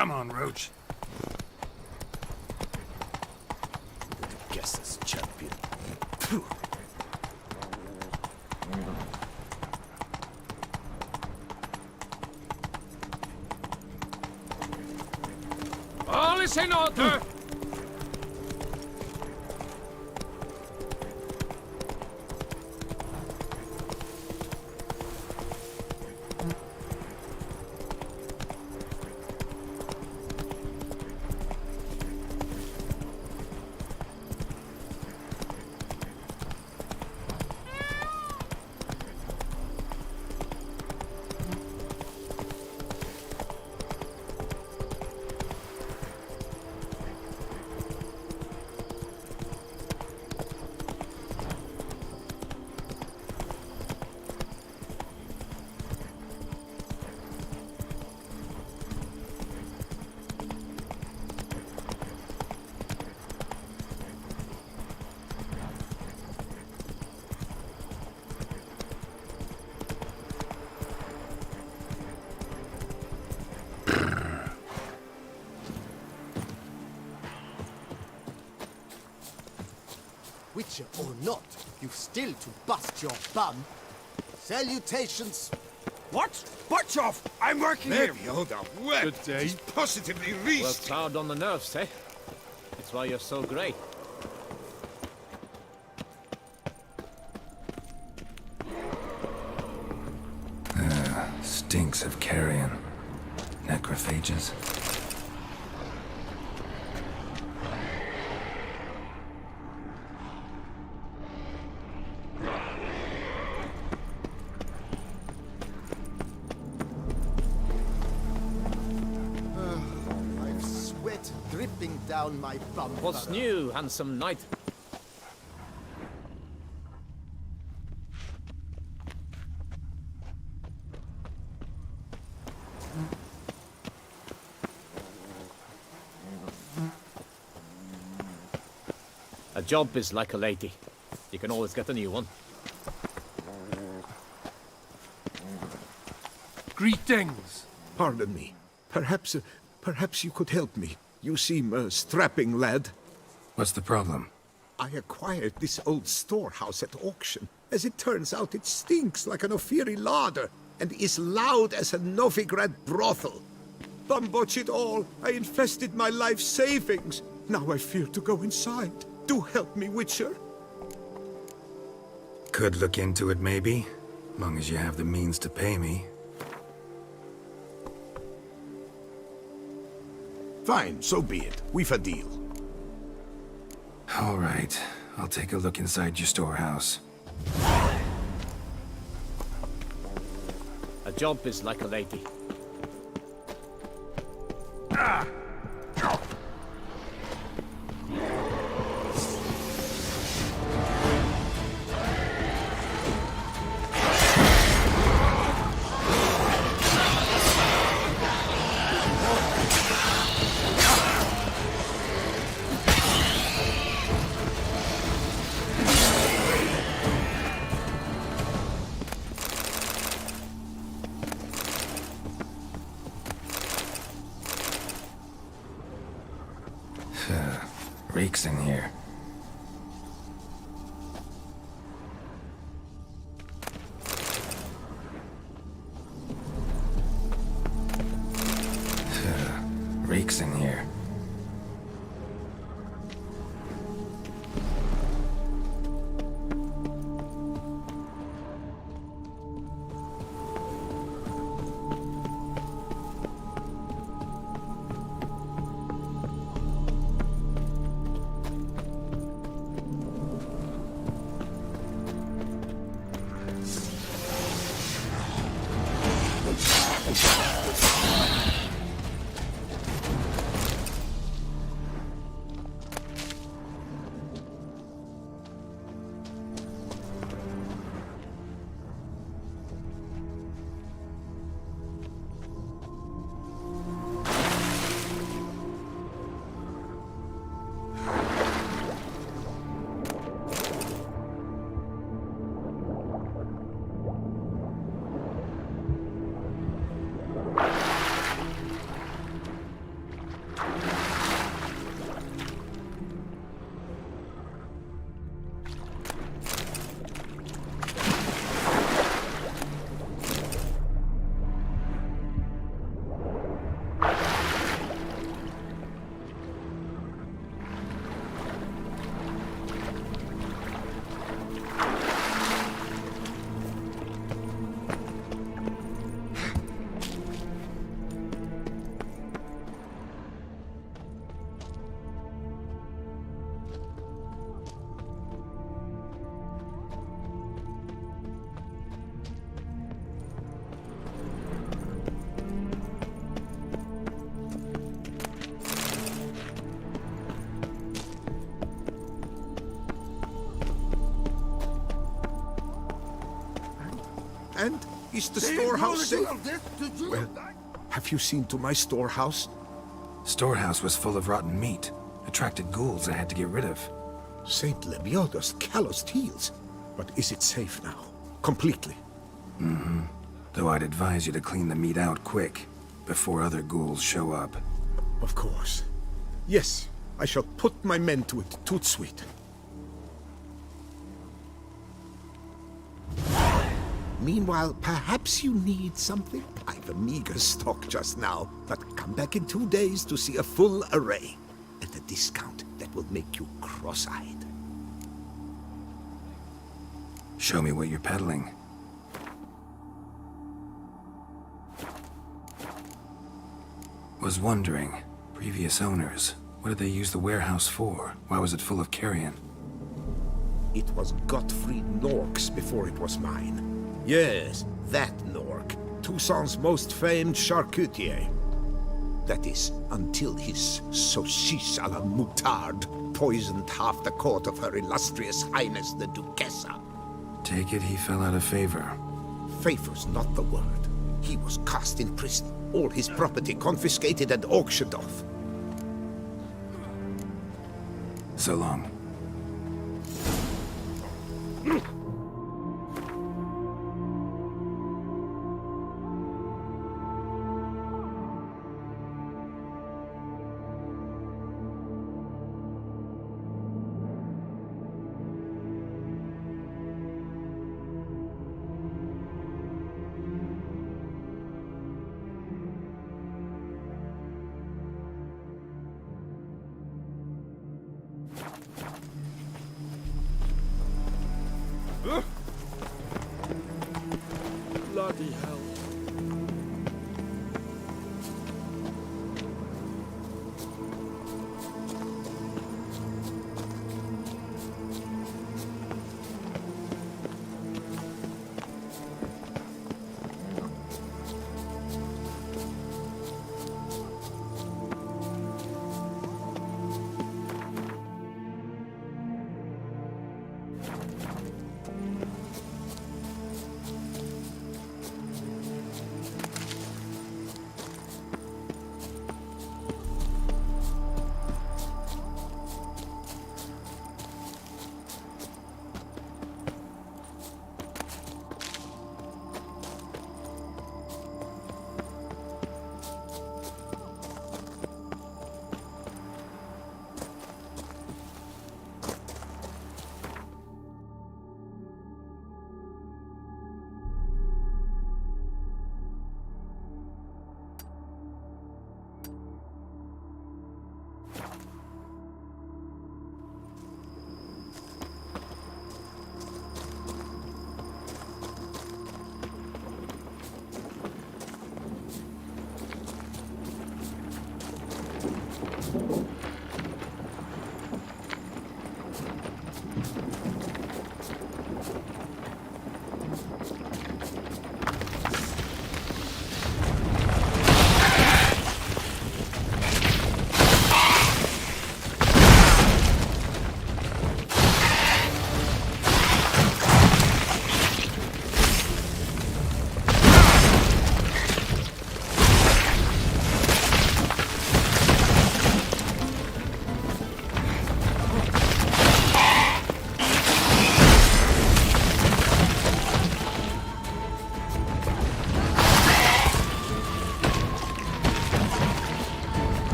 Come on, Roach. Guess this champion. All is in order. Witcher or not, you've still to bust your bum. Salutations. What? Butch off! I'm working here. Yoda, what? Good day. He's positively reached. Worked hard on the nerves, eh? That's why you're so great. Stinks of carrion. Necrophages. I've sweat dripping down my bum. What's new, handsome knight? A job is like a lady. You can always get a new one. Greetings. Pardon me. Perhaps you could help me. You seem a strapping lad. What's the problem? I acquired this old storehouse at auction. As it turns out, it stinks like an Ophiri larder and is loud as a Novigrad brothel. Bambotch it all, I infested my life savings. Now I fear to go inside. Do help me, Witcher. Could look into it, maybe. Long as you have the means to pay me. Fine, so be it. We've a deal. All right. I'll take a look inside your storehouse. A job is like a lady. Reeks in here. Reeks in here. And is the storehouse safe? Well, have you seen to my storehouse? Storehouse was full of rotten meat. Attracted ghouls I had to get rid of. Saint Lemioda's calloused heels. But is it safe now? Completely? Though I'd advise you to clean the meat out quick, before other ghouls show up. Of course. Yes, I shall put my men to it, tout sweet. Meanwhile, perhaps you need something? I've a meager stock just now, but come back in 2 days to see a full array. At a discount that will make you cross-eyed. Show me what you're peddling. Was wondering, previous owners, what did they use the warehouse for? Why was it full of carrion? It was Gottfried Nork's before it was mine. Yes, that Nork. Toussaint's most famed charcutier. That is, until his saucisse à la moutarde poisoned half the court of Her Illustrious Highness the Duchessa. Take it he fell out of favor. Favor's not the word. He was cast in prison, all his property confiscated and auctioned off. So long. Bloody hell.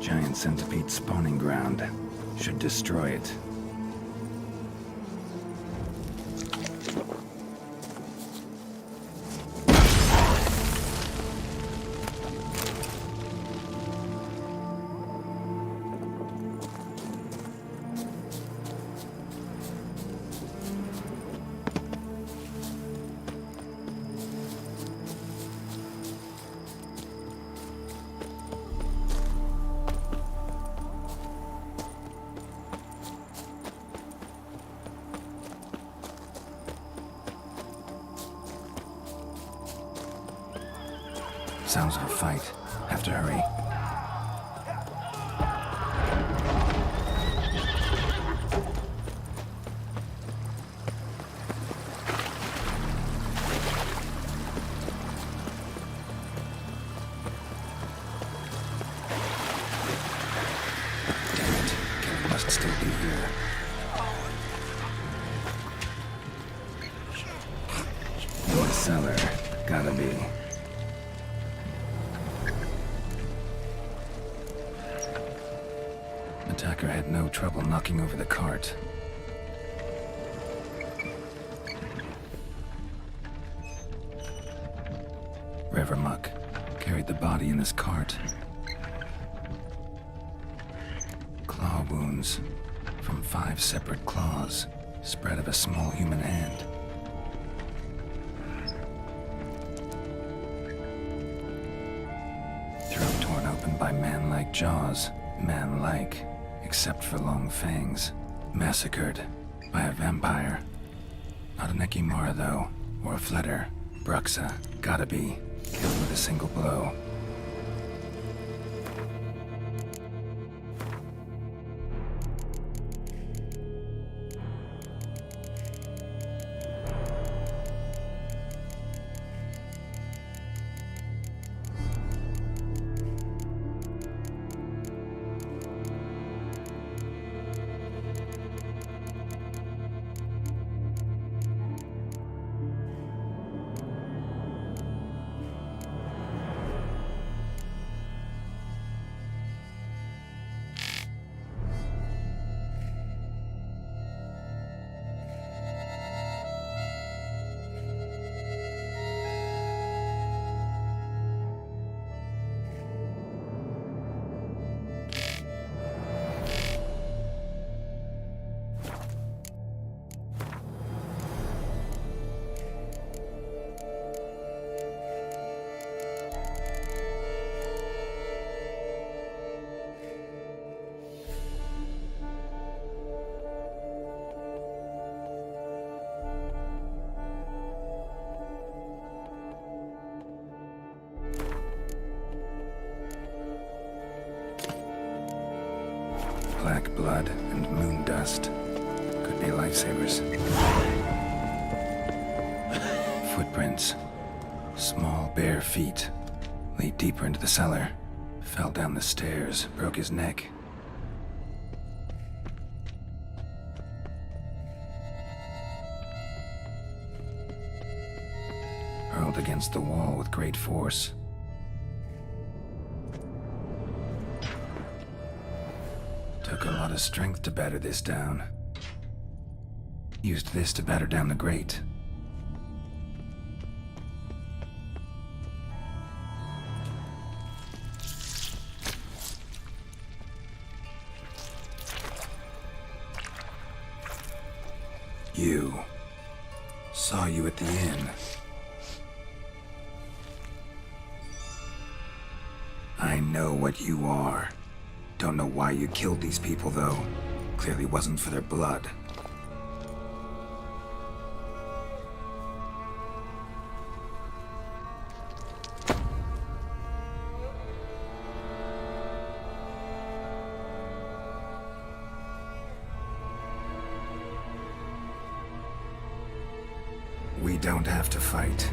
Giant centipede spawning ground. Should destroy it. Sounds of a fight. Have to hurry. Damn it. Killer must still be here. In the cellar. Gotta be. Attacker had no trouble knocking over the cart. Revermuck carried the body in his cart. Claw wounds from 5 separate claws, spread of a small human hand. Throat torn open by man-like jaws, man-like. Except for long fangs. Massacred by a vampire. Not an Ekimara, though, or a Fletter. Bruxa, gotta be. Killed with a single blow. Black blood and moon dust. Could be lifesavers. Footprints. Small, bare feet. Lead deeper into the cellar. Fell down the stairs, broke his neck. Hurled against the wall with great force. Took a lot of strength to batter this down. Used this to batter down the grate. You. Saw you at the inn. I know what you are. Don't know why you killed these people, though. Clearly wasn't for their blood. We don't have to fight.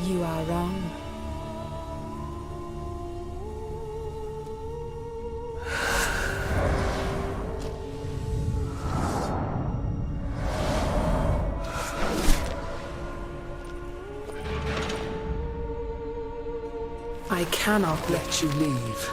You are wrong. I cannot let you leave.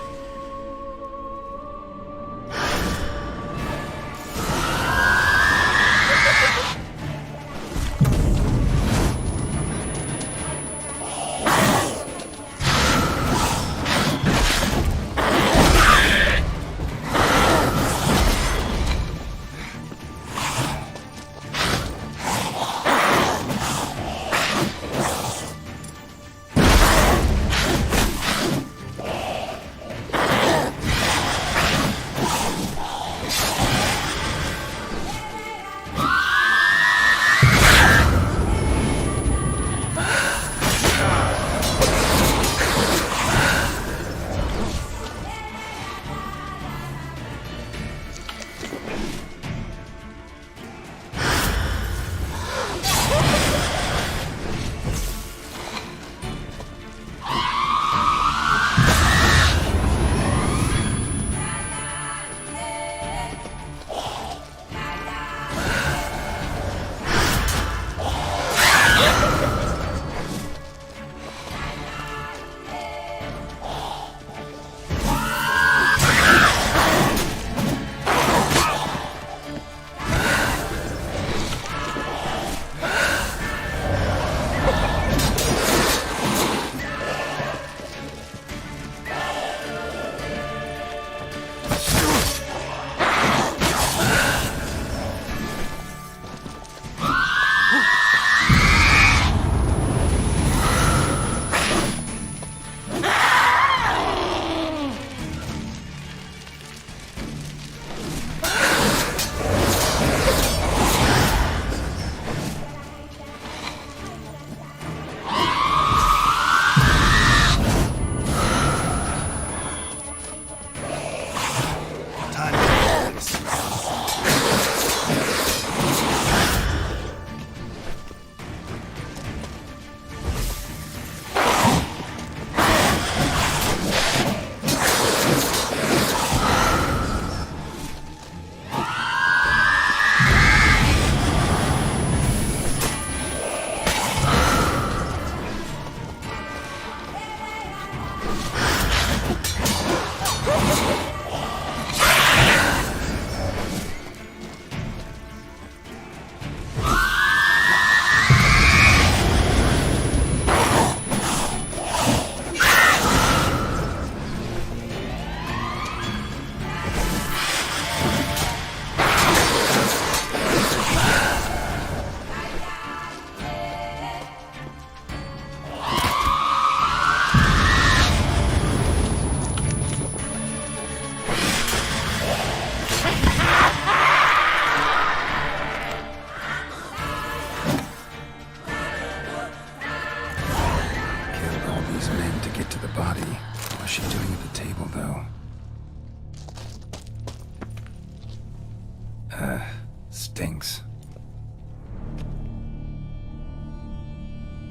Stinks.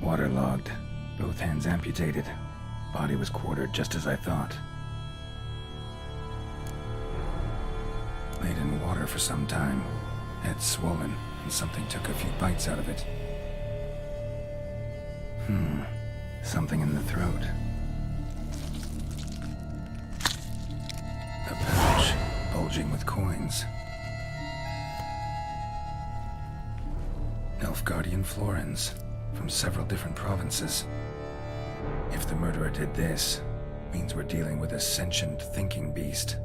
Waterlogged. Both hands amputated. Body was quartered just as I thought. Laid in water for some time. Head swollen, and something took a few bites out of it. Something in the throat. A pouch, bulging with coins. Nilfgaardian florins, from several different provinces. If the murderer did this, means we're dealing with a sentient thinking beast.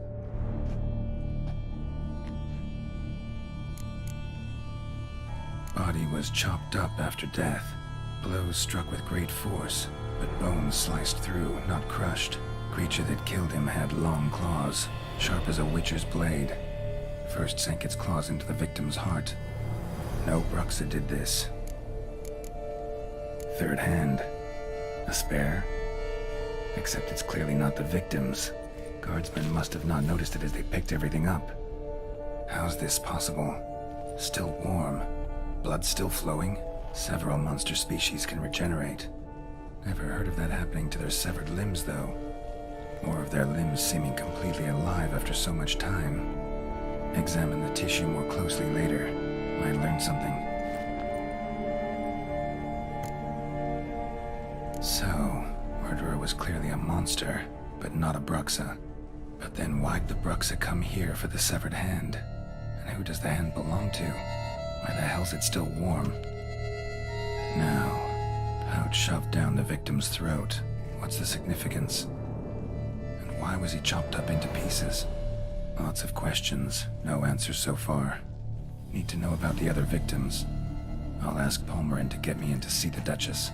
Body was chopped up after death. Blows struck with great force, but bones sliced through, not crushed. Creature that killed him had long claws, sharp as a witcher's blade. First sank its claws into the victim's heart. No Bruxa did this. Third hand. A spare? Except it's clearly not the victim's. Guardsmen must have not noticed it as they picked everything up. How's this possible? Still warm. Blood still flowing? Several monster species can regenerate. Never heard of that happening to their severed limbs, though. Or of their limbs seeming completely alive after so much time. Examine the tissue more closely later. Might learn something. So, murderer was was clearly a monster, but not a Bruxa. But then why'd the Bruxa come here for the severed hand? And who does the hand belong to? Why the hell's it still warm? Now, pouch shoved down the victim's throat. What's the significance? And why was he chopped up into pieces? Lots of questions, no answers so far. Need to know about the other victims. I'll ask Palmerin to get me in to see the Duchess.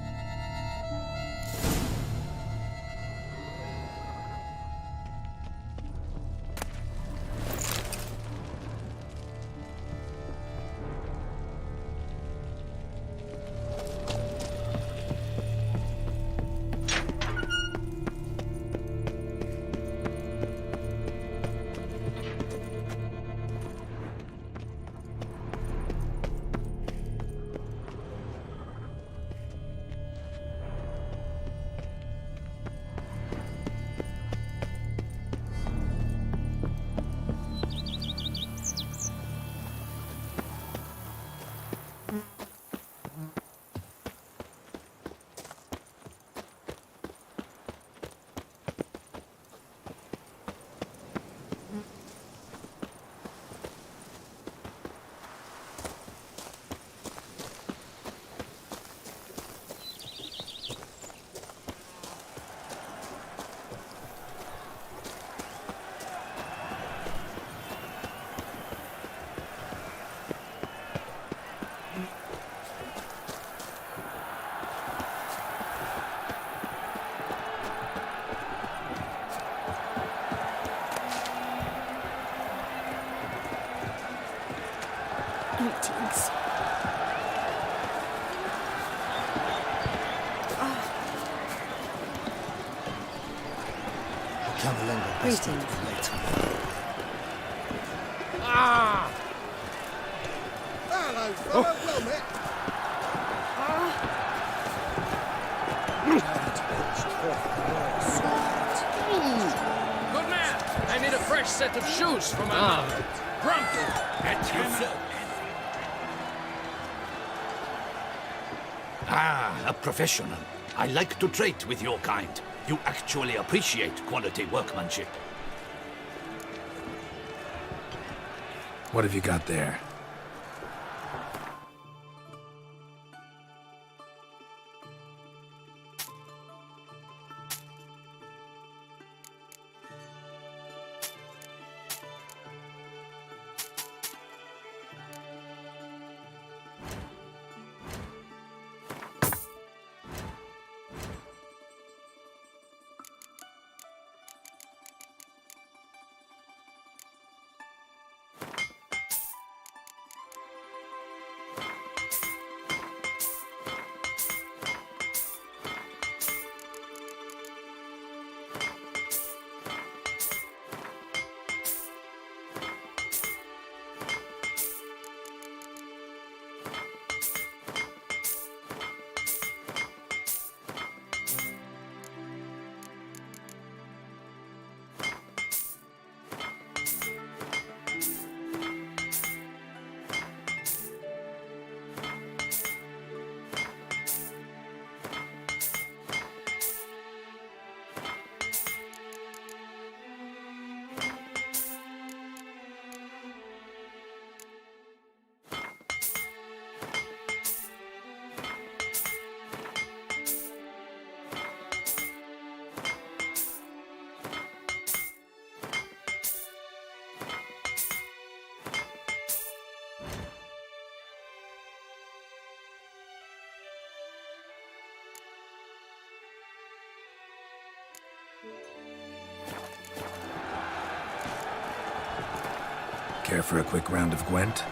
Greetings. Camerlengo Greetings. Ah! Hello, fella. Well met. Good man! I need a fresh set of shoes for my mother. Promptly! At your flow. Ah, a professional. I like to trade with your kind. You actually appreciate quality workmanship. What have you got there? Care for a quick round of Gwent?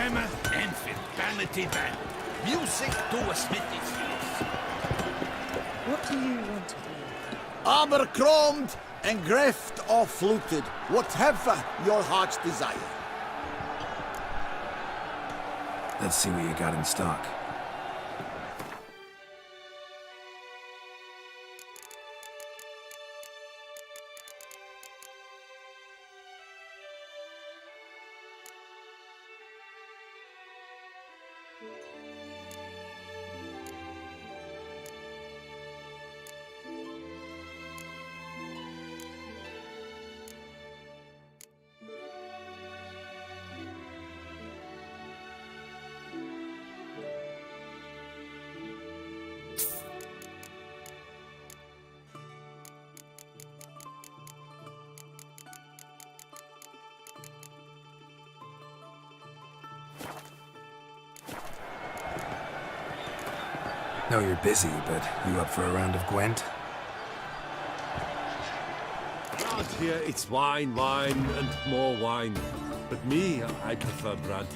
Hammer, Enfield, vanity band. Music to a smithy's use. What do you want to do? Armor chromed and greft or fluted, whatever your heart's desire. Let's see what you got in stock. Know you're busy, but you up for a round of Gwent? Out here, it's wine, wine, and more wine. But me, I prefer brandy.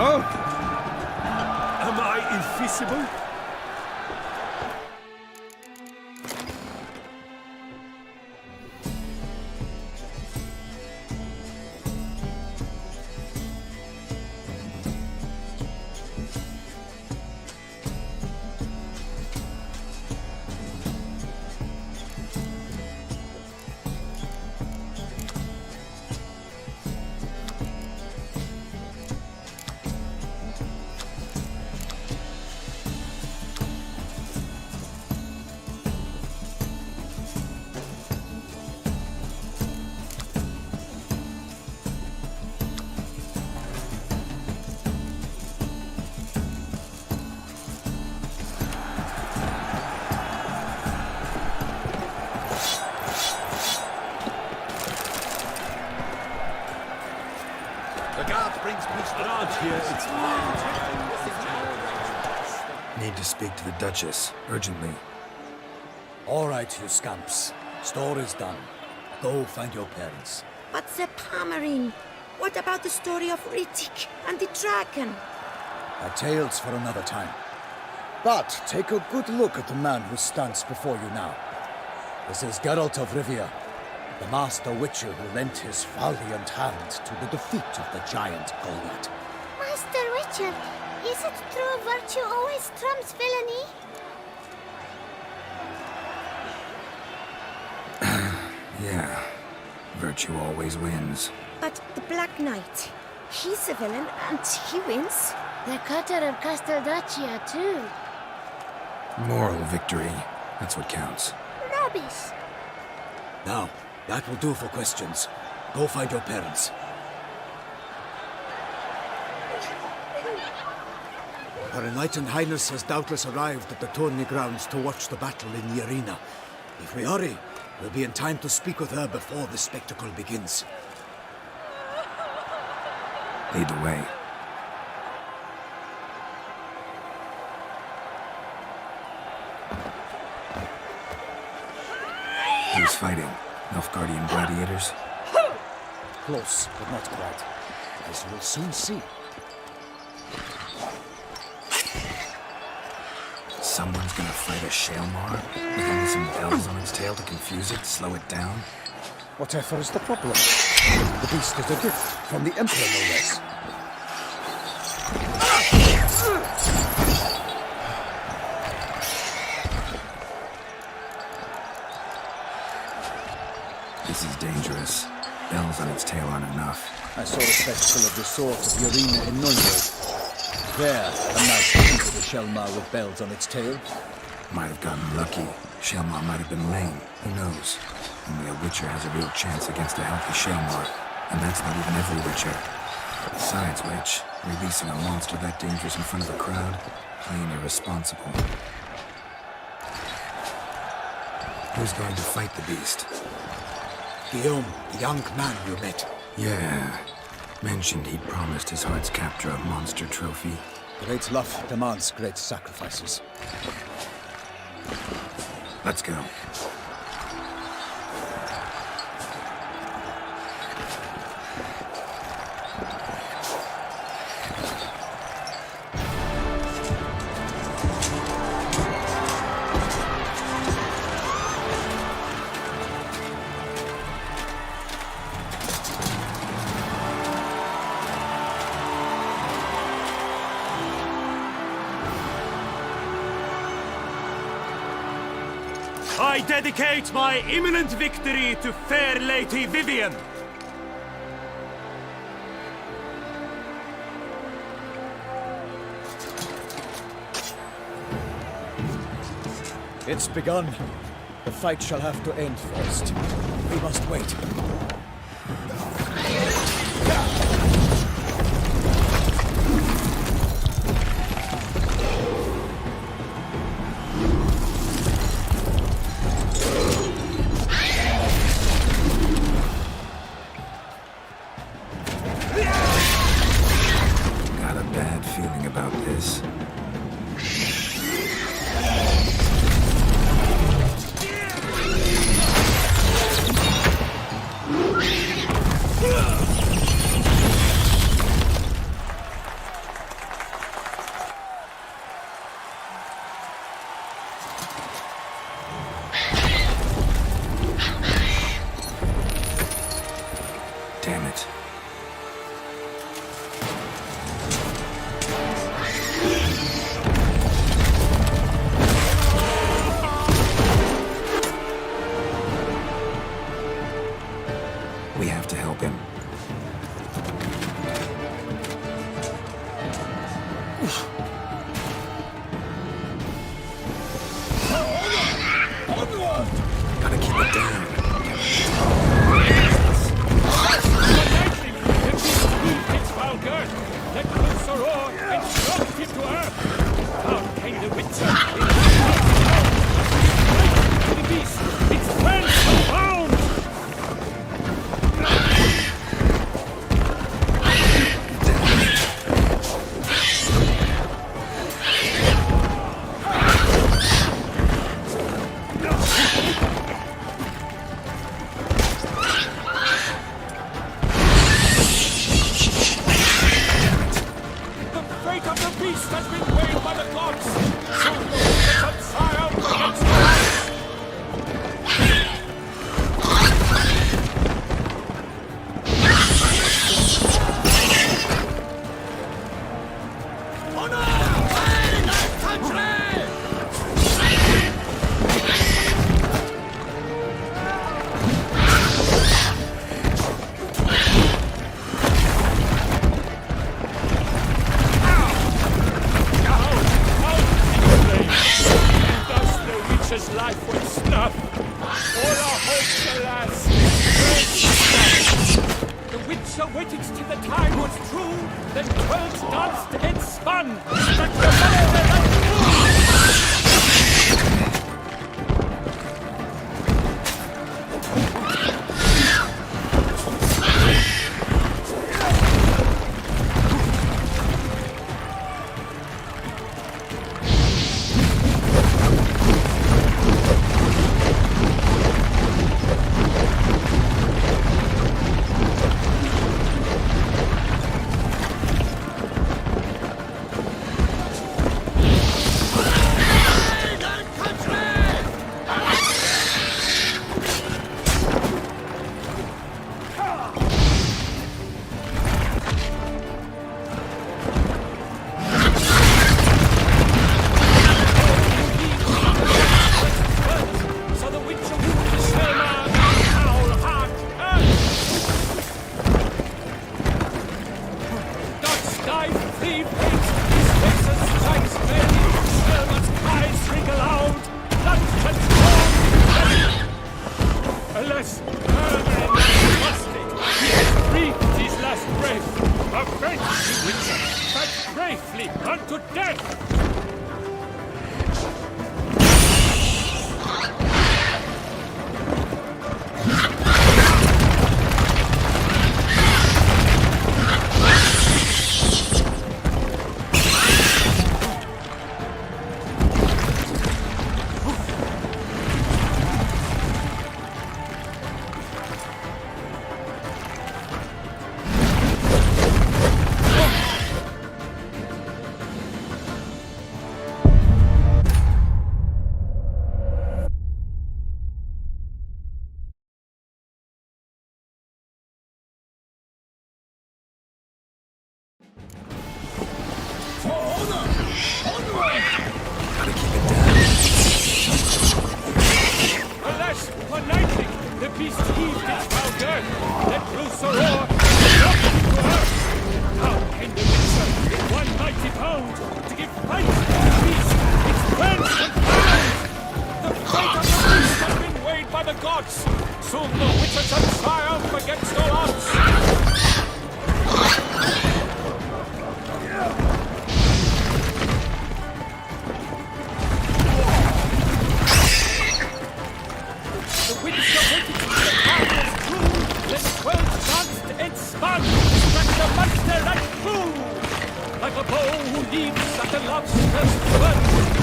Oh! Am I invisible? The guard brings peace Around here, it's fine. Need to speak to the Duchess, urgently. All right, you scamps. Store is done. Go find your parents. But the Palmerine, what about the story of Riddick and the dragon? A tale's for another time. But take a good look at the man who stands before you now. This is Geralt of Rivia, the master witcher who lent his valiant hand to the defeat of the giant Goliath. Master Richard, is it true virtue always trumps villainy? Yeah, virtue always wins. But the Black Knight, he's a villain and he wins. The cutter of Casteldacia, too. Moral victory, that's what counts. Rubbish. Now, that will do for questions. Go find your parents. Her Enlightened Highness has doubtless arrived at the tourney grounds to watch the battle in the arena. If we hurry, we'll be in time to speak with her before the spectacle begins. Lead the way. Who's fighting? Nilfgaardian gladiators? Close, but not quite. As you'll soon see. Someone's gonna fight a Shaelmar? With only some bells on its tail to confuse it, slow it down? Whatever is the problem? The beast is a gift from the Emperor, no less. This is dangerous. Bells on its tail aren't enough. I saw a spectacle of the swords of the arena in Nuremberg. There, a knight defeated a Shaelmar with bells on its tail. Might have gotten lucky. Shaelmar might have been lame. Who knows? Only a Witcher has a real chance against a healthy Shaelmar. And that's not even every Witcher. Besides which, releasing a monster that dangerous in front of a crowd? Plain irresponsible. Who's going to fight the beast? Guillaume, the young man you met. Yeah. Mentioned he'd promised his heart's captor a monster trophy. Great love demands great sacrifices. Let's go. I dedicate my imminent victory to fair Lady Vivienne. It's begun. The fight shall have to end first. We must wait. Got a bad feeling about this. Gotta keep it down. Its foul girth, let loose a roar and thrust him to earth. Down came the Witcher. To the beast, its friends were bound. The fate of the beast has been weighed by the gods. Soon the Witcher shall triumph against the light. Thus the Witcher's life will snuff. All our hopes, alas, the Witcher waited till the time was true, then 12 danced and spun, struck the fire and so the Witcher wooed the Selma and howl hard earth. Dots dive, flee, paint, his faces strikes men, Selma's cries ring aloud, blood transformed. Alas, murmuring and busted, he has breathed his last breath. Avenge the Witcher, fight bravely unto death. Alas, one lightning, the beast heaved its foul girth, let loose a roar, and dropped him to earth. Now came the Witcher with one mighty bound to give fight to the beast, its friends confound. The fate of the beast has been weighed by the gods. Soon the Witcher shall triumph against all odds. The Witcher waited till the time was true, then 12 danced and spun, struck the monster and flew. Like a bow who leaps at the love's first burn,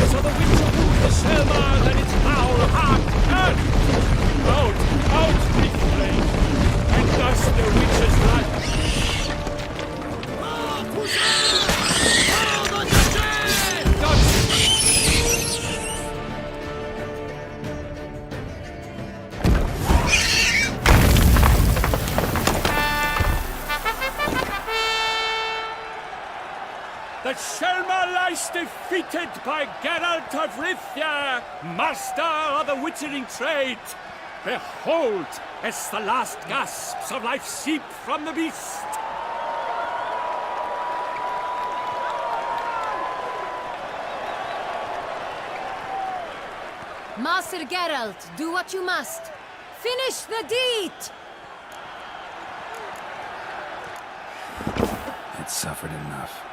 so the Witcher wooed the Selma, then its foul heart turned. Out, out with flame, and thus the Witcher's life. The Selma lies defeated by Geralt of Rivia, master of the witchering trade. Behold, as the last gasps of life seep from the beast. Master Geralt, do what you must. Finish the deed! It suffered enough.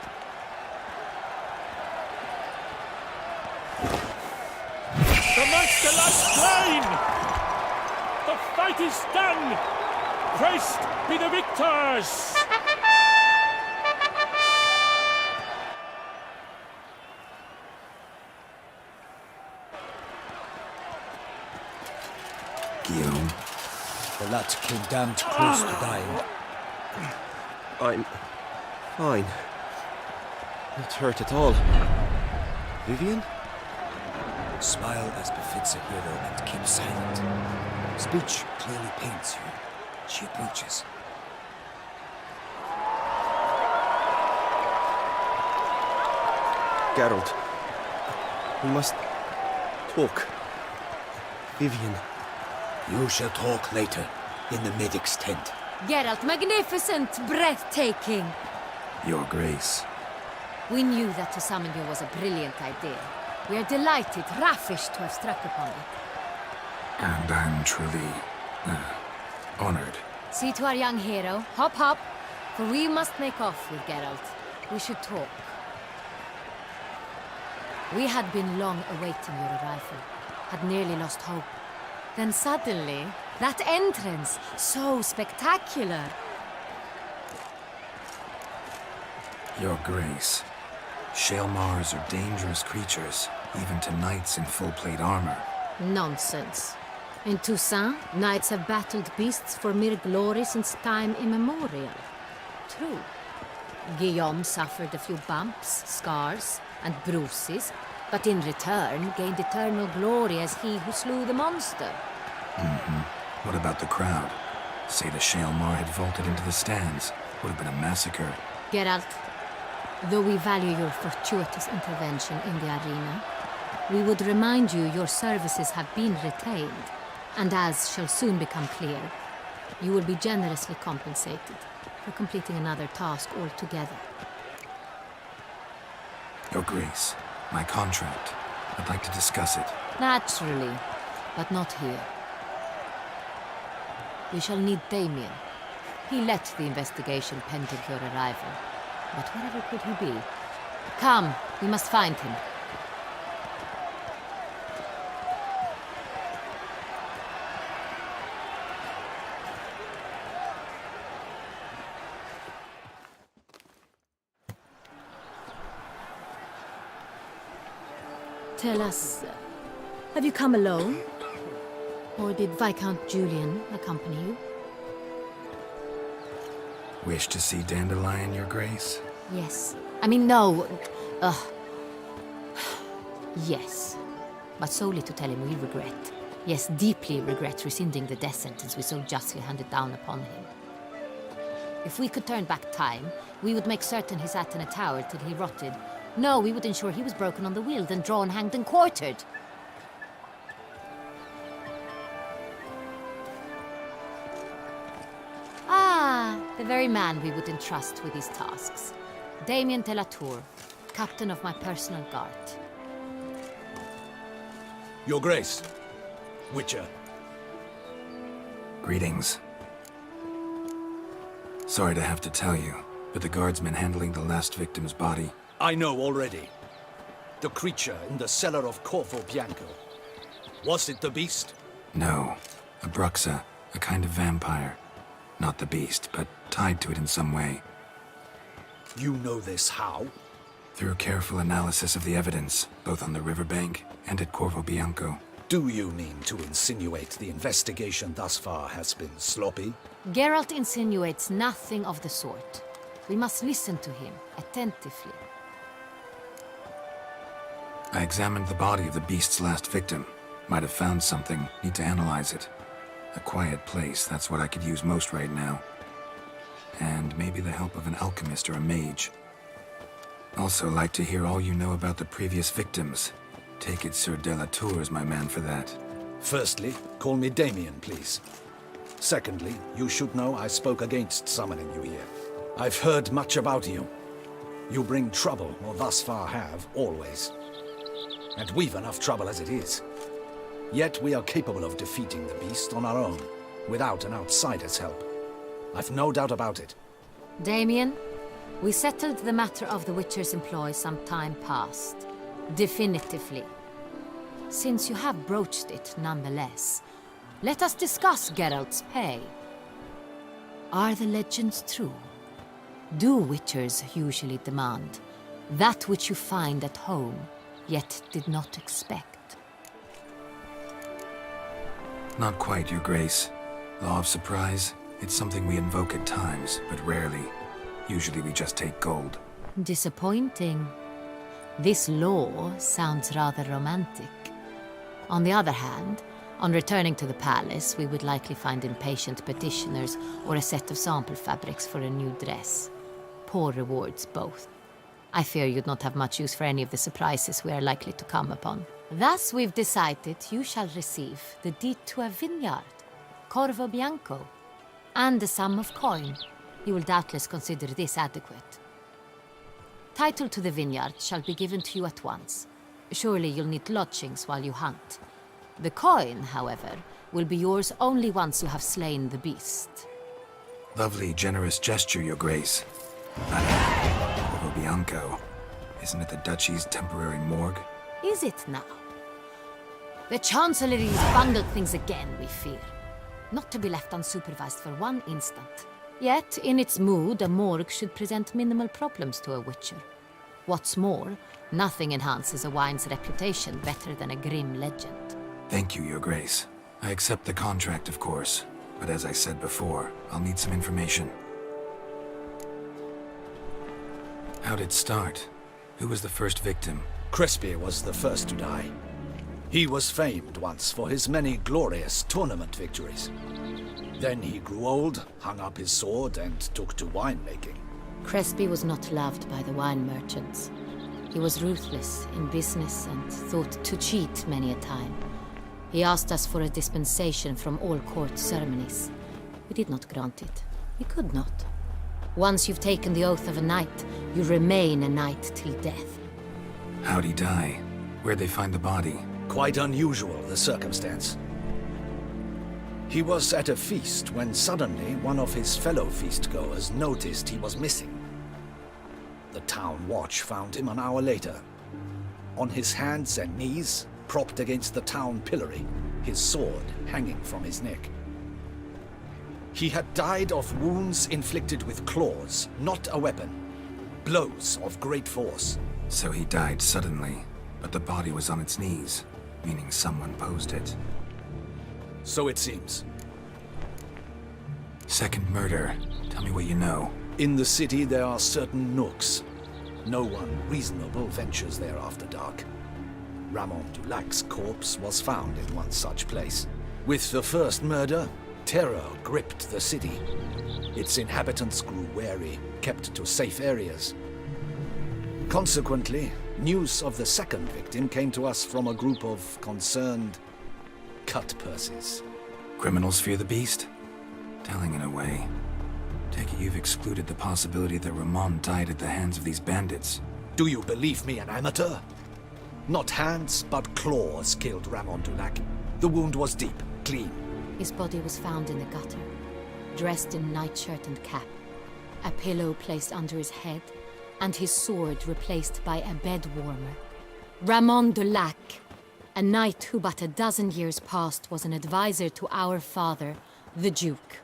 The monster lies slain! The fight is done! Christ be the victors! Guillaume? The lad came damned close to dying. I'm fine. Not hurt at all. Vivian? Smile as befits a hero and keep silent. Speech clearly paints you. She approaches. Geralt. We must talk. Vivian. You shall talk later, in the medic's tent. Geralt, magnificent, breathtaking. Your Grace. We knew that to summon you was a brilliant idea. We are delighted, ravished to have struck upon it. And I'm truly honored. See to our young hero. Hop, hop. For we must make off with Geralt. We should talk. We had been long awaiting your arrival. Had nearly lost hope. Then suddenly, that entrance, so spectacular. Your Grace. Shaelmars are dangerous creatures, even to knights in full plate armor. Nonsense. In Toussaint, knights have battled beasts for mere glory since time immemorial. True. Guillaume suffered a few bumps, scars, and bruises, but in return gained eternal glory as he who slew the monster. What about the crowd? Say the Shaelmar had vaulted into the stands. Would have been a massacre. Geralt, though we value your fortuitous intervention in the arena, we would remind you your services have been retained, and as shall soon become clear, you will be generously compensated for completing another task altogether. Your Grace, my contract. I'd like to discuss it. Naturally, but not here. We shall need Damien. He led the investigation pending your arrival. But wherever could he be? Come, we must find him. Tell us, have you come alone? Or did Viscount Julian accompany you? Wish to see Dandelion, Your Grace? Yes. I mean, no. Yes. But solely to tell him we regret. Yes, deeply regret rescinding the death sentence we so justly handed down upon him. If we could turn back time, we would make certain he sat in a tower till he rotted. No, we would ensure he was broken on the wheel, then drawn, hanged, and quartered. Ah, the very man we would entrust with these tasks. Damien de la Tour, captain of my personal guard. Your Grace, Witcher. Greetings. Sorry to have to tell you, but the guardsman handling the last victim's body... I know already. The creature in the cellar of Corvo Bianco. Was it the beast? No. A Bruxa, a kind of vampire. Not the beast, but tied to it in some way. You know this how? Through careful analysis of the evidence, both on the riverbank and at Corvo Bianco. Do you mean to insinuate the investigation thus far has been sloppy? Geralt insinuates nothing of the sort. We must listen to him attentively. I examined the body of the beast's last victim. Might have found something. Need to analyze it. A quiet place, that's what I could use most right now. And maybe the help of an alchemist or a mage. Also like to hear all you know about the previous victims. Take it Sir de la Tour is my man for that. Firstly, call me Damien, please. Secondly, you should know I spoke against summoning you here. I've heard much about you. You bring trouble, or thus far have, always. And we've enough trouble as it is. Yet we are capable of defeating the beast on our own, without an outsider's help. I've no doubt about it. Damien, we settled the matter of the Witcher's employ some time past. Definitively. Since you have broached it nonetheless, let us discuss Geralt's pay. Are the legends true? Do Witchers usually demand that which you find at home, yet did not expect? Not quite, Your Grace. Law of surprise, it's something we invoke at times, but rarely. Usually we just take gold. Disappointing. This law sounds rather romantic. On the other hand, on returning to the palace, we would likely find impatient petitioners or a set of sample fabrics for a new dress. Poor rewards, both. I fear you'd not have much use for any of the surprises we are likely to come upon. Thus, we've decided you shall receive the deed to a vineyard, Corvo Bianco, and a sum of coin. You will doubtless consider this adequate. Title to the vineyard shall be given to you at once. Surely you'll need lodgings while you hunt. The coin, however, will be yours only once you have slain the beast. Lovely, generous gesture, Your Grace. Corvo Bianco. Isn't it the Duchy's temporary morgue? Is it now? The Chancellery's bungled things again, we fear. Not to be left unsupervised for one instant. Yet, in its mood, a morgue should present minimal problems to a Witcher. What's more, nothing enhances a wine's reputation better than a grim legend. Thank you, Your Grace. I accept the contract, of course. But as I said before, I'll need some information. How'd it start? Who was the first victim? Crespi was the first to die. He was famed once for his many glorious tournament victories. Then he grew old, hung up his sword, and took to winemaking. Crespi was not loved by the wine merchants. He was ruthless in business and thought to cheat many a time. He asked us for a dispensation from all court ceremonies. We did not grant it. We could not. Once you've taken the oath of a knight, you remain a knight till death. How'd he die? Where'd they find the body? Quite unusual, the circumstance. He was at a feast when suddenly one of his fellow feastgoers noticed he was missing. The town watch found him an hour later. On his hands and knees, propped against the town pillory, his sword hanging from his neck. He had died of wounds inflicted with claws, not a weapon. Blows of great force. So he died suddenly, but the body was on its knees, meaning someone posed it. So it seems. Second murder. Tell me what you know. In the city there are certain nooks. No one reasonable ventures there after dark. Ramon Dulac's corpse was found in one such place. With the first murder, terror gripped the city. Its inhabitants grew wary, kept to safe areas. Consequently, news of the second victim came to us from a group of concerned cut-purses. Criminals fear the beast? Telling in a way. Take it you've excluded the possibility that Ramon died at the hands of these bandits. Do you believe me an amateur? Not hands, but claws killed Ramon Dulac. The wound was deep, clean. His body was found in the gutter, dressed in nightshirt and cap, a pillow placed under his head, and his sword replaced by a bed warmer. Ramon Dulac, a knight who but a dozen years past was an advisor to our father, the Duke.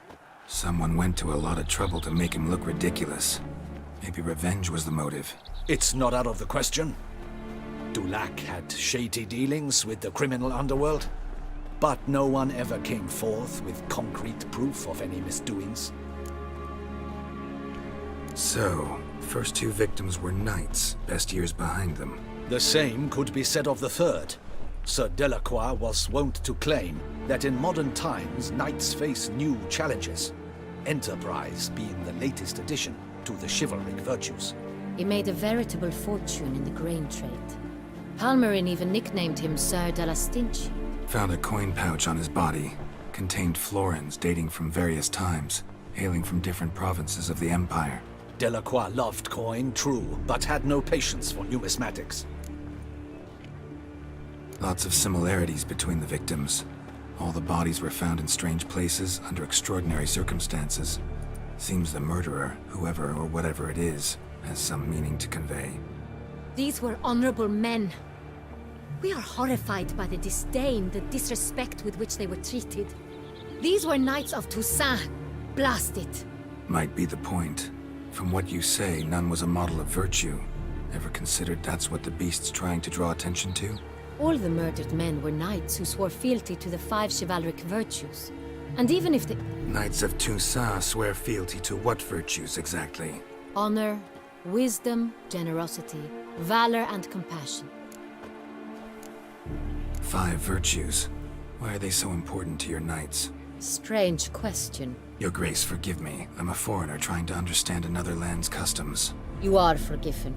Someone went to a lot of trouble to make him look ridiculous. Maybe revenge was the motive. It's not out of the question. Dulac had shady dealings with the criminal underworld, but no one ever came forth with concrete proof of any misdoings. So, first two victims were knights, best years behind them. The same could be said of the third. Sir Delacroix was wont to claim that in modern times knights face new challenges, enterprise being the latest addition to the chivalric virtues. He made a veritable fortune in the grain trade. Palmerin even nicknamed him Sir de la Stinchi. Found a coin pouch on his body. Contained florins dating from various times, hailing from different provinces of the Empire. Delacroix loved coin, true, but had no patience for numismatics. Lots of similarities between the victims. All the bodies were found in strange places under extraordinary circumstances. Seems the murderer, whoever or whatever it is, has some meaning to convey. These were honorable men. We are horrified by the disdain, the disrespect with which they were treated. These were Knights of Toussaint. Blast it. Might be the point. From what you say, none was a model of virtue. Ever considered that's what the beast's trying to draw attention to? All the murdered men were knights who swore fealty to the 5 chivalric virtues. And even if the... Knights of Toussaint swear fealty to what virtues exactly? Honor, wisdom, generosity, valor, and compassion. 5 virtues. Why are they so important to your knights? Strange question. Your Grace, forgive me. I'm a foreigner trying to understand another land's customs. You are forgiven.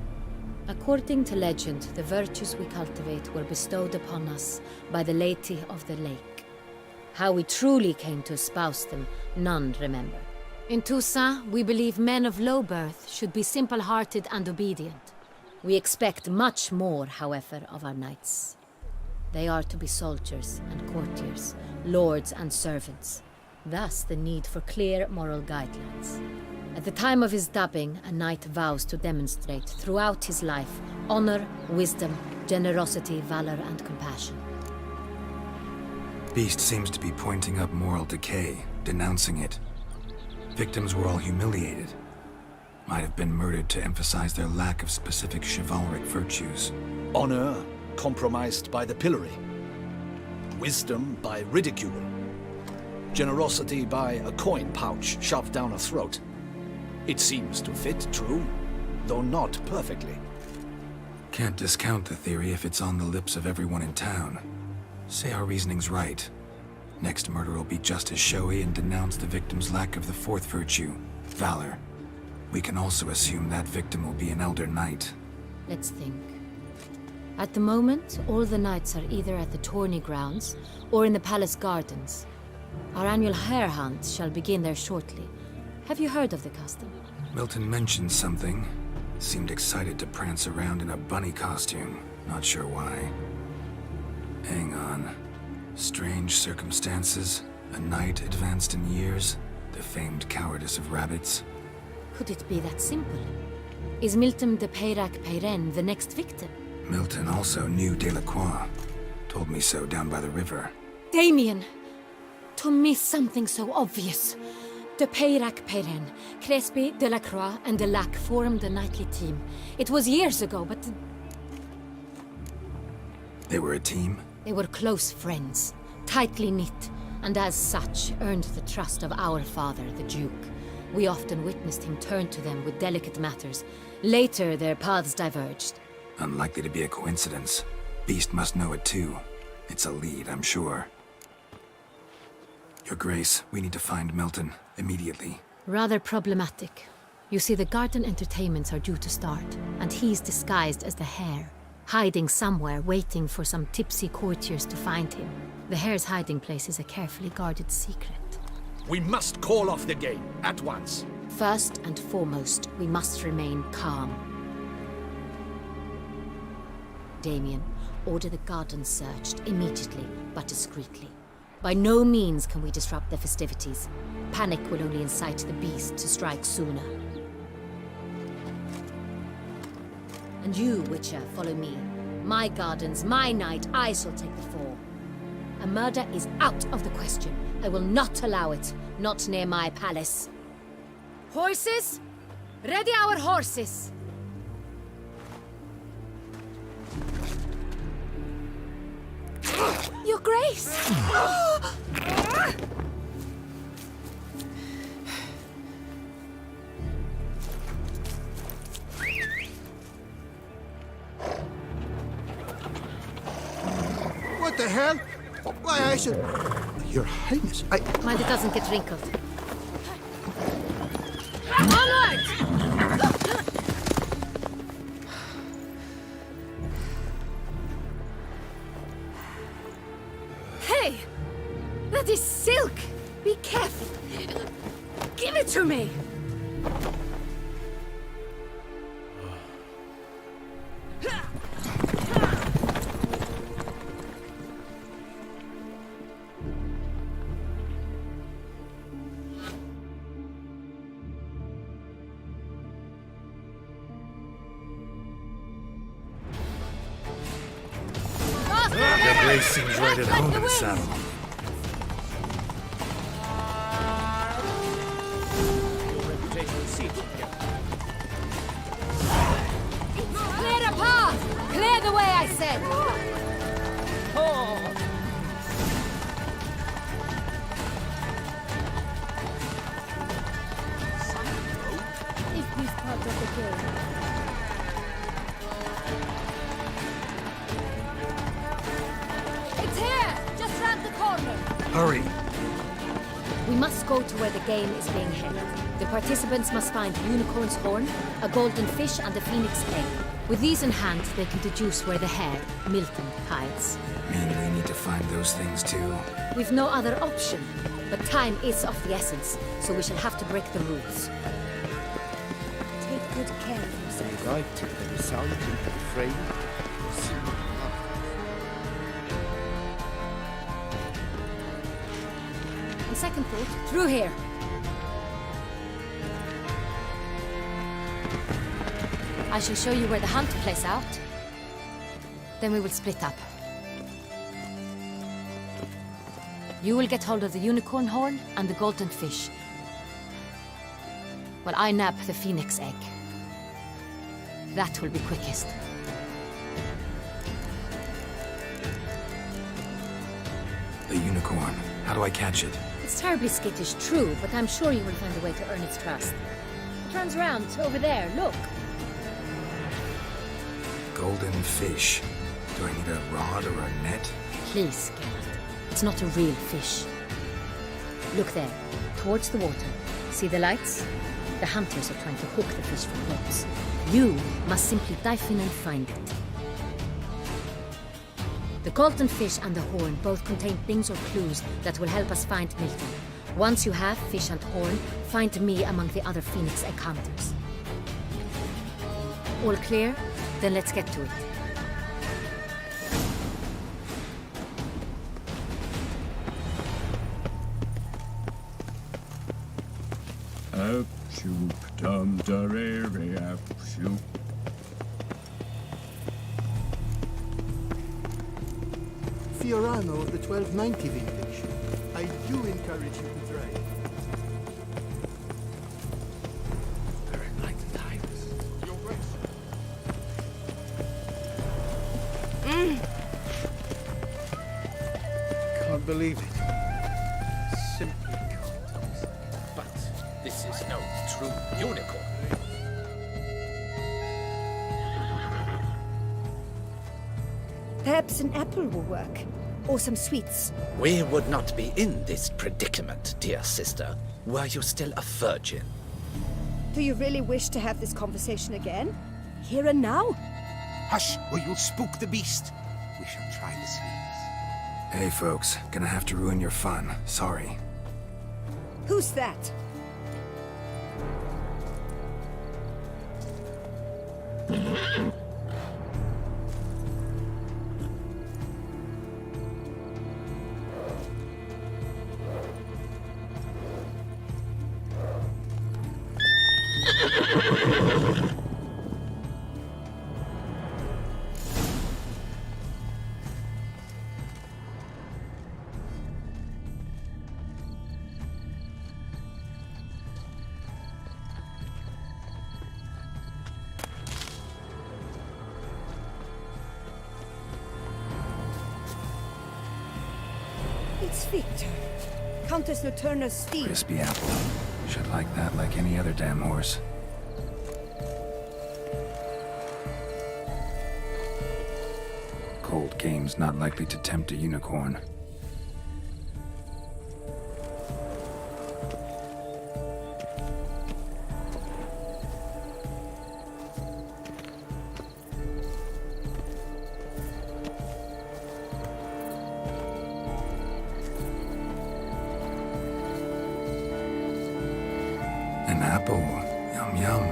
According to legend, the virtues we cultivate were bestowed upon us by the Lady of the Lake. How we truly came to espouse them, none remember. In Toussaint, we believe men of low birth should be simple-hearted and obedient. We expect much more, however, of our knights. They are to be soldiers and courtiers, lords and servants. Thus, the need for clear moral guidelines. At the time of his dubbing, a knight vows to demonstrate throughout his life honor, wisdom, generosity, valor, and compassion. Beast seems to be pointing up moral decay, denouncing it. Victims were all humiliated. Might have been murdered to emphasize their lack of specific chivalric virtues. Honor compromised by the pillory. Wisdom by ridicule. Generosity by a coin pouch shoved down a throat. It seems to fit, true, though not perfectly. Can't discount the theory if it's on the lips of everyone in town. Say our reasoning's right. Next murder will be just as showy and denounce the victim's lack of the 4th virtue, valor. We can also assume that victim will be an elder knight. Let's think. At the moment, all the knights are either at the tourney grounds or in the palace gardens. Our annual hare hunt shall begin there shortly. Have you heard of the custom? Milton mentioned something. Seemed excited to prance around in a bunny costume. Not sure why. Hang on. Strange circumstances. A knight advanced in years. The famed cowardice of rabbits. Could it be that simple? Is Milton de Peyrac-Peyren the next victim? Milton also knew Delacroix. Told me so down by the river. Damien! To miss something so obvious. De Peyrac-Peyren, Crespi, Delacroix, and Delac formed a knightly team. It was years ago, but... They were a team? They were close friends, tightly knit, and as such earned the trust of our father, the Duke. We often witnessed him turn to them with delicate matters. Later, their paths diverged. Unlikely to be a coincidence. Beast must know it too. It's a lead, I'm sure. Your Grace, we need to find Milton, immediately. Rather problematic. You see, the garden entertainments are due to start, and he's disguised as the hare, hiding somewhere, waiting for some tipsy courtiers to find him. The hare's hiding place is a carefully guarded secret. We must call off the game, at once. First and foremost, we must remain calm. Damien, order the garden searched immediately, but discreetly. By no means can we disrupt the festivities. Panic will only incite the beast to strike sooner. And you, Witcher, follow me. My gardens, my night, I shall take the fall. A murder is out of the question. I will not allow it. Not near my palace. Horses? Ready our horses! Your Grace! What the hell? Why, I should... Your Highness, I... Mind it doesn't get wrinkled. Onward! Hey! That is silk! Be careful! Give it to me! Grace seems right at home in the saddle. Your reputation precedes you here. Clear the path! Clear the way, I said! Oh. If this part of the game. It's here! Just round the corner! Hurry! We must go to where the game is being held. The participants must find a unicorn's horn, a golden fish, and a phoenix egg. With these in hand, they can deduce where the hare, Milton, hides. Mean we need to find those things too? We've no other option. But time is of the essence, so we shall have to break the rules. Take good care of yourself. Right, the result will be framed. On second thought, through here. I shall show you where the hunt plays out. Then we will split up. You will get hold of the unicorn horn and the golden fish, while I nab the phoenix egg. That will be quickest. The unicorn. How do I catch it? It's terribly skittish, true, but I'm sure you will find a way to earn its trust. It runs around over there, look. Golden fish. Do I need a rod or a net? Please, Geralt. It's not a real fish. Look there, towards the water. See the lights? The hunters are trying to hook the fish from hooks. You must simply dive in and find it. The golden fish and the horn both contain things or clues that will help us find Milton. Once you have fish and horn, find me among the other phoenix egg hunters. All clear? Then let's get to it. Up, shoop, dum, darere, up, shoop. Fiorano of the 1290 vintage. I do encourage you to try. Very enlightened highness. Your grace. Can't believe it. Simply can't. But this is no true unicorn. Perhaps an apple will work. Or some sweets. We would not be in this predicament, dear sister, were you still a virgin. Do you really wish to have this conversation again? Here and now? Hush, or you'll spook the beast. We shall try the sweets. Hey folks, gonna have to ruin your fun. Sorry. Who's that? It's Victor. Countess Noturna's steed. Crispy apple. Should like that like any other damn horse. Cold game's not likely to tempt a unicorn. An apple. Yum yum.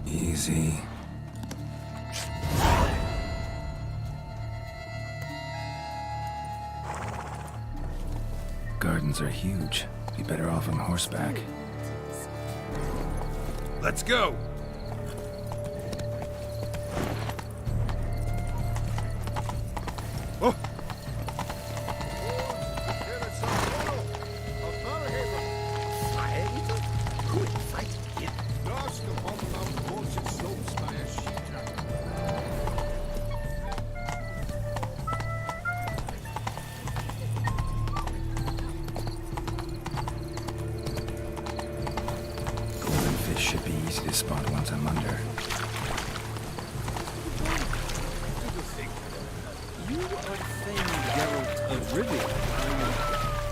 Easy. Gardens are huge. Be better off on horseback. Let's go! Oh! Golden fish should be easy to spot once I'm under. You are saying Geralt of Rivia.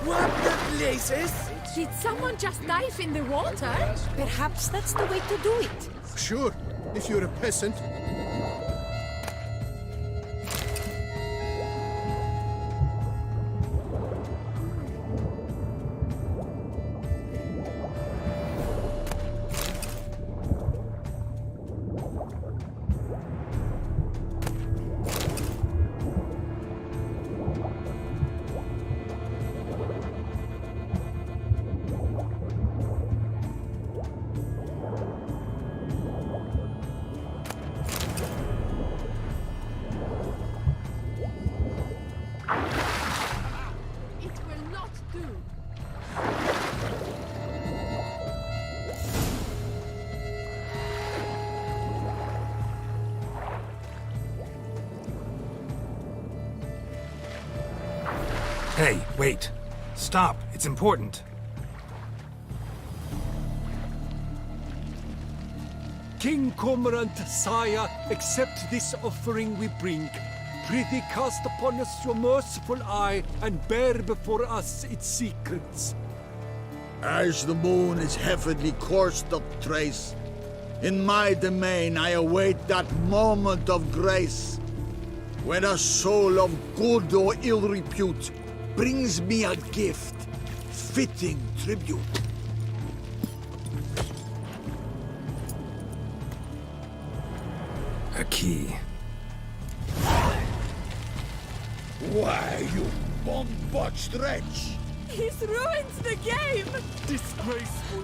What the places? Did someone just dive in the water? Perhaps that's the way to do it. Sure, if you're a peasant. It will not do. Hey, wait. Stop. It's important. King Cormorant, sire, accept this offering we bring. Prithee cast upon us your merciful eye, and bear before us its secrets. As the moon is heavily coursed of trace, in my domain I await that moment of grace, when a soul of good or ill repute brings me a gift, fitting tribute. A key. Why, you bomb-botched wretch! He's ruined the game! Disgraceful!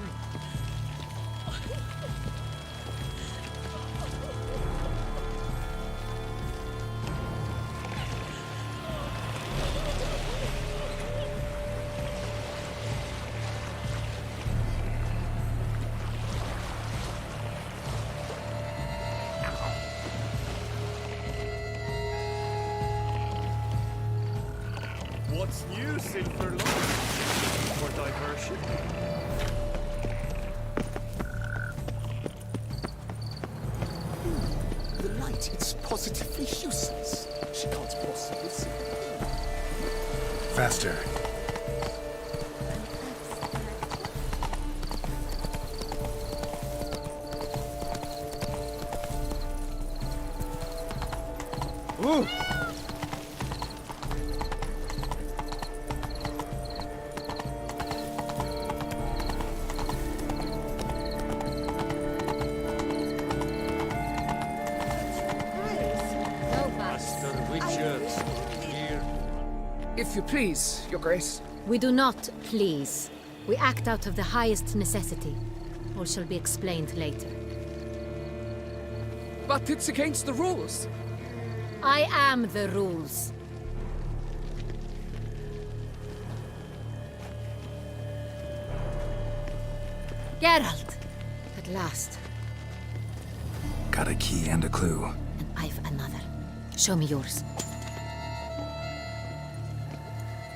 What's new, Silverlord? For diversion? The light is positively useless. She can't possibly see. Faster. Ooh! If you please, Your Grace. We do not please. We act out of the highest necessity. All shall be explained later. But it's against the rules. I am the rules. Geralt! At last. Got a key and a clue. And I've another. Show me yours.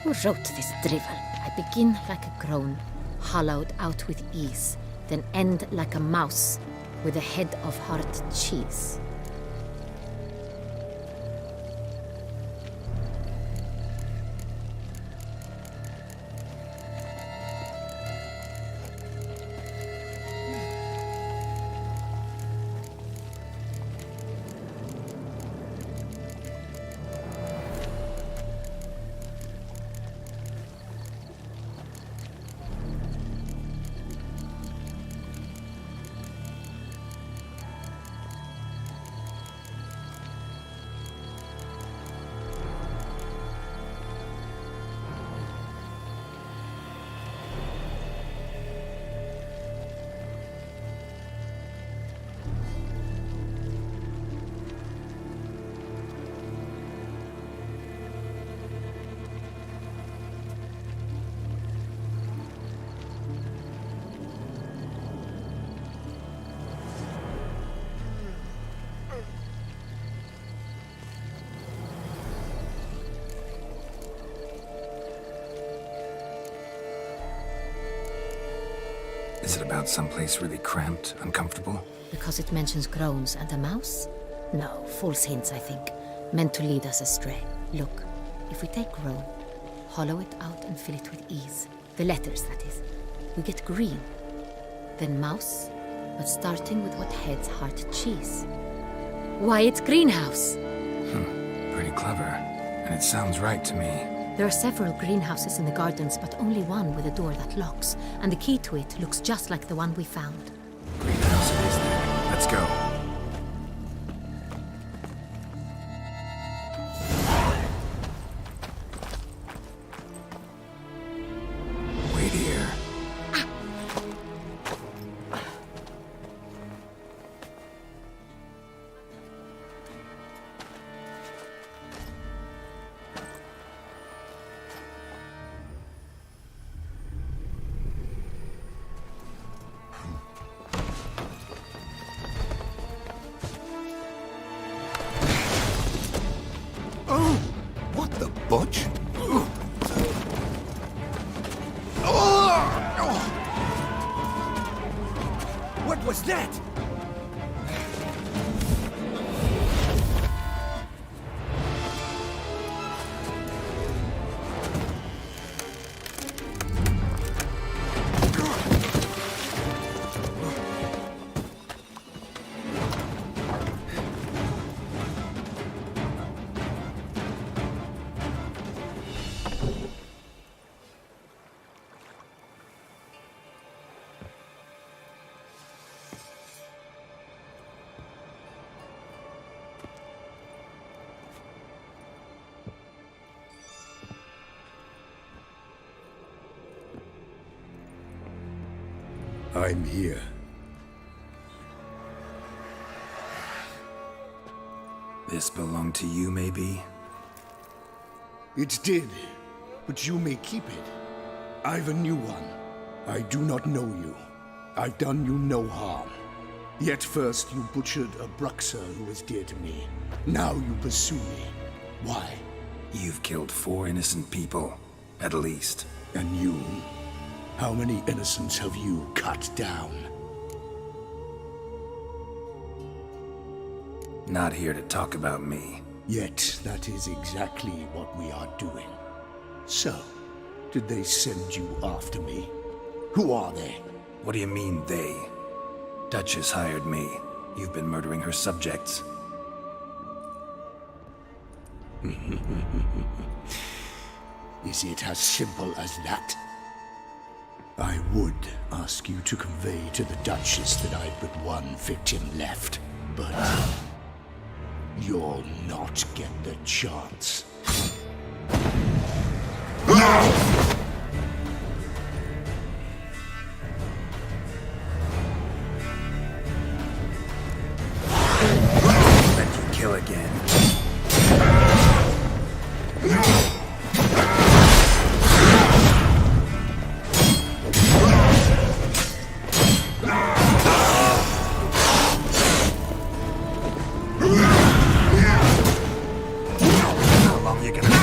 Who wrote this drivel? I begin like a groan, hollowed out with ease, then end like a mouse, with a head of hard cheese. Is it about someplace really cramped, uncomfortable? Because it mentions groans and a mouse? No, false hints, I think. Meant to lead us astray. Look, if we take groan, hollow it out and fill it with ease. The letters, that is. We get green. Then mouse, but starting with what heads heart cheese. Why, it's greenhouse! Pretty clever. And it sounds right to me. There are several greenhouses in the gardens, but only one with a door that locks, and the key to it looks just like the one we found. Greenhouse it is then. Let's go. Wait here. Oh, what the butch? What was that? I'm here. This belonged to you, maybe? It did, but you may keep it. I've a new one. I do not know you. I've done you no harm. Yet first you butchered a Bruxer who was dear to me. Now you pursue me. Why? You've killed 4 innocent people, at least. And you? How many innocents have you cut down? Not here to talk about me. Yet that is exactly what we are doing. So, did they send you after me? Who are they? What do you mean, they? Duchess hired me. You've been murdering her subjects. Is it as simple as that? I would ask you to convey to the Duchess that I've but one victim left, but you'll not get the chance. Let you kill again. How long you gonna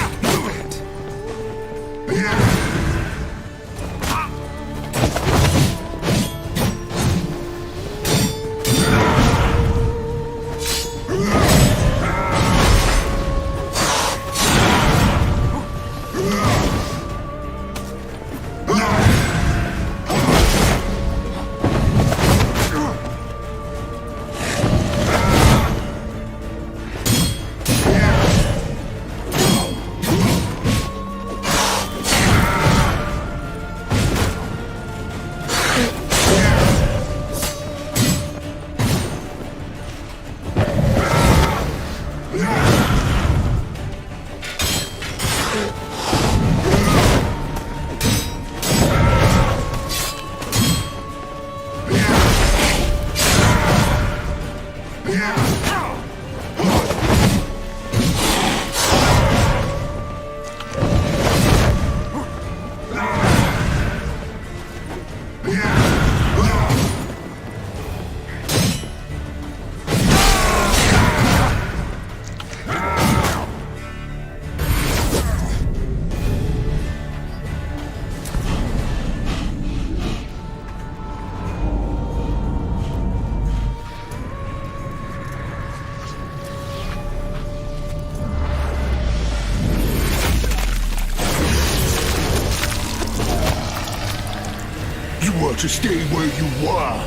were to stay where you were.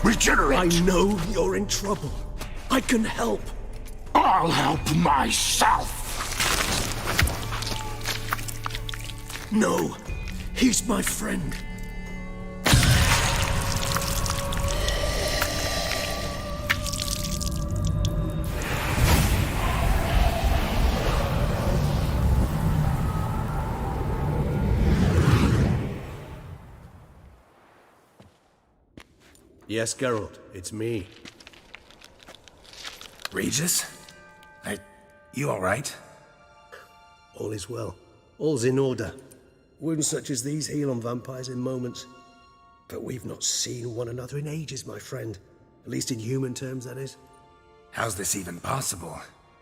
Regenerate! I know you're in trouble. I can help. I'll help myself! No, he's my friend. Yes, Geralt, it's me. Regis? You all right? All is well. All's in order. Wounds such as these heal on vampires in moments. But we've not seen one another in ages, my friend. At least in human terms, that is. How's this even possible?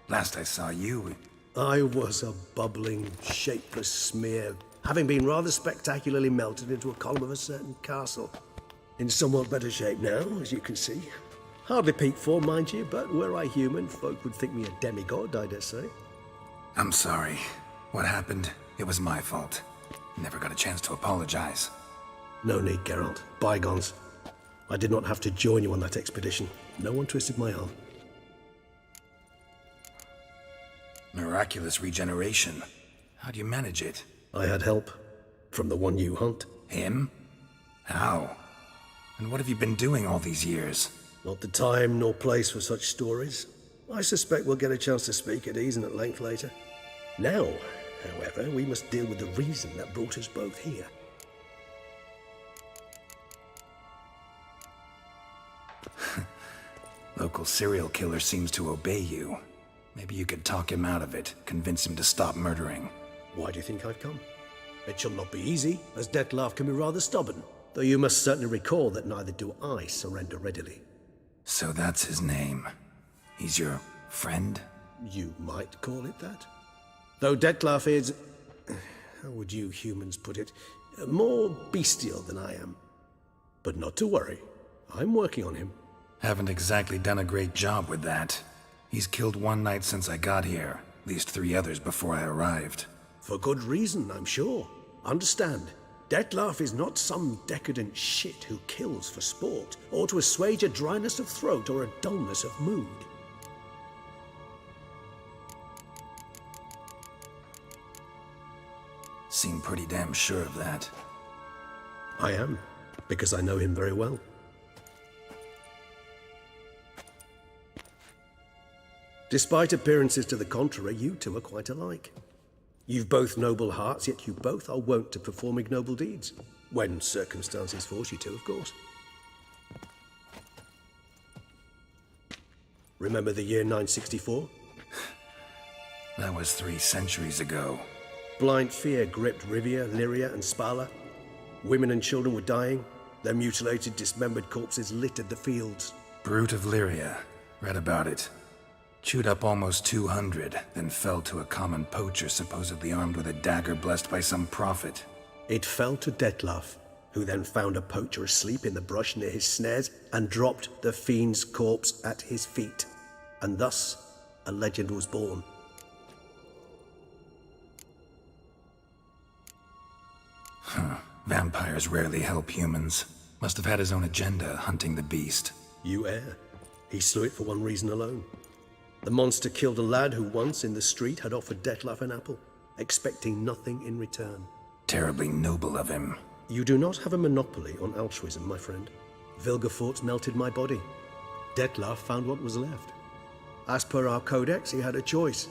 Last I saw you... I was a bubbling, shapeless smear, having been rather spectacularly melted into a column of a certain castle. In somewhat better shape now, as you can see. Hardly peak form, mind you, but were I human, folk would think me a demigod, I dare say. I'm sorry. What happened, it was my fault. Never got a chance to apologize. No need, Geralt. Bygones. I did not have to join you on that expedition. No one twisted my arm. Miraculous regeneration. How'd you manage it? I had help. From the one you hunt. Him? How? And what have you been doing all these years? Not the time nor place for such stories. I suspect we'll get a chance to speak at ease and at length later. Now, however, we must deal with the reason that brought us both here. Local serial killer seems to obey you. Maybe you could talk him out of it, convince him to stop murdering. Why do you think I've come? It shall not be easy, as Dettlaff can be rather stubborn. Though you must certainly recall that neither do I surrender readily. So that's his name. He's your friend? You might call it that. Though Dettlaff is... how would you humans put it? More bestial than I am. But not to worry. I'm working on him. Haven't exactly done a great job with that. He's killed one knight since I got here. At least 3 others before I arrived. For good reason, I'm sure. Understand. Dettlaff is not some decadent shit who kills for sport, or to assuage a dryness of throat or a dullness of mood. Seem pretty damn sure of that. I am, because I know him very well. Despite appearances to the contrary, you two are quite alike. You've both noble hearts, yet you both are wont to perform ignoble deeds. When circumstances force you to, of course. Remember the year 964? That was 3 centuries ago. Blind fear gripped Rivia, Lyria, and Spala. Women and children were dying. Their mutilated, dismembered corpses littered the fields. Brute of Lyria. Read about it. Chewed up almost 200, then fell to a common poacher supposedly armed with a dagger blessed by some prophet. It fell to Dettlaff, who then found a poacher asleep in the brush near his snares and dropped the fiend's corpse at his feet. And thus, a legend was born. Vampires rarely help humans. Must have had his own agenda, hunting the beast. You err. He slew it for one reason alone. The monster killed a lad who once, in the street, had offered Dettlaff an apple, expecting nothing in return. Terribly noble of him. You do not have a monopoly on altruism, my friend. Vilgefortz melted my body. Dettlaff found what was left. As per our codex, he had a choice.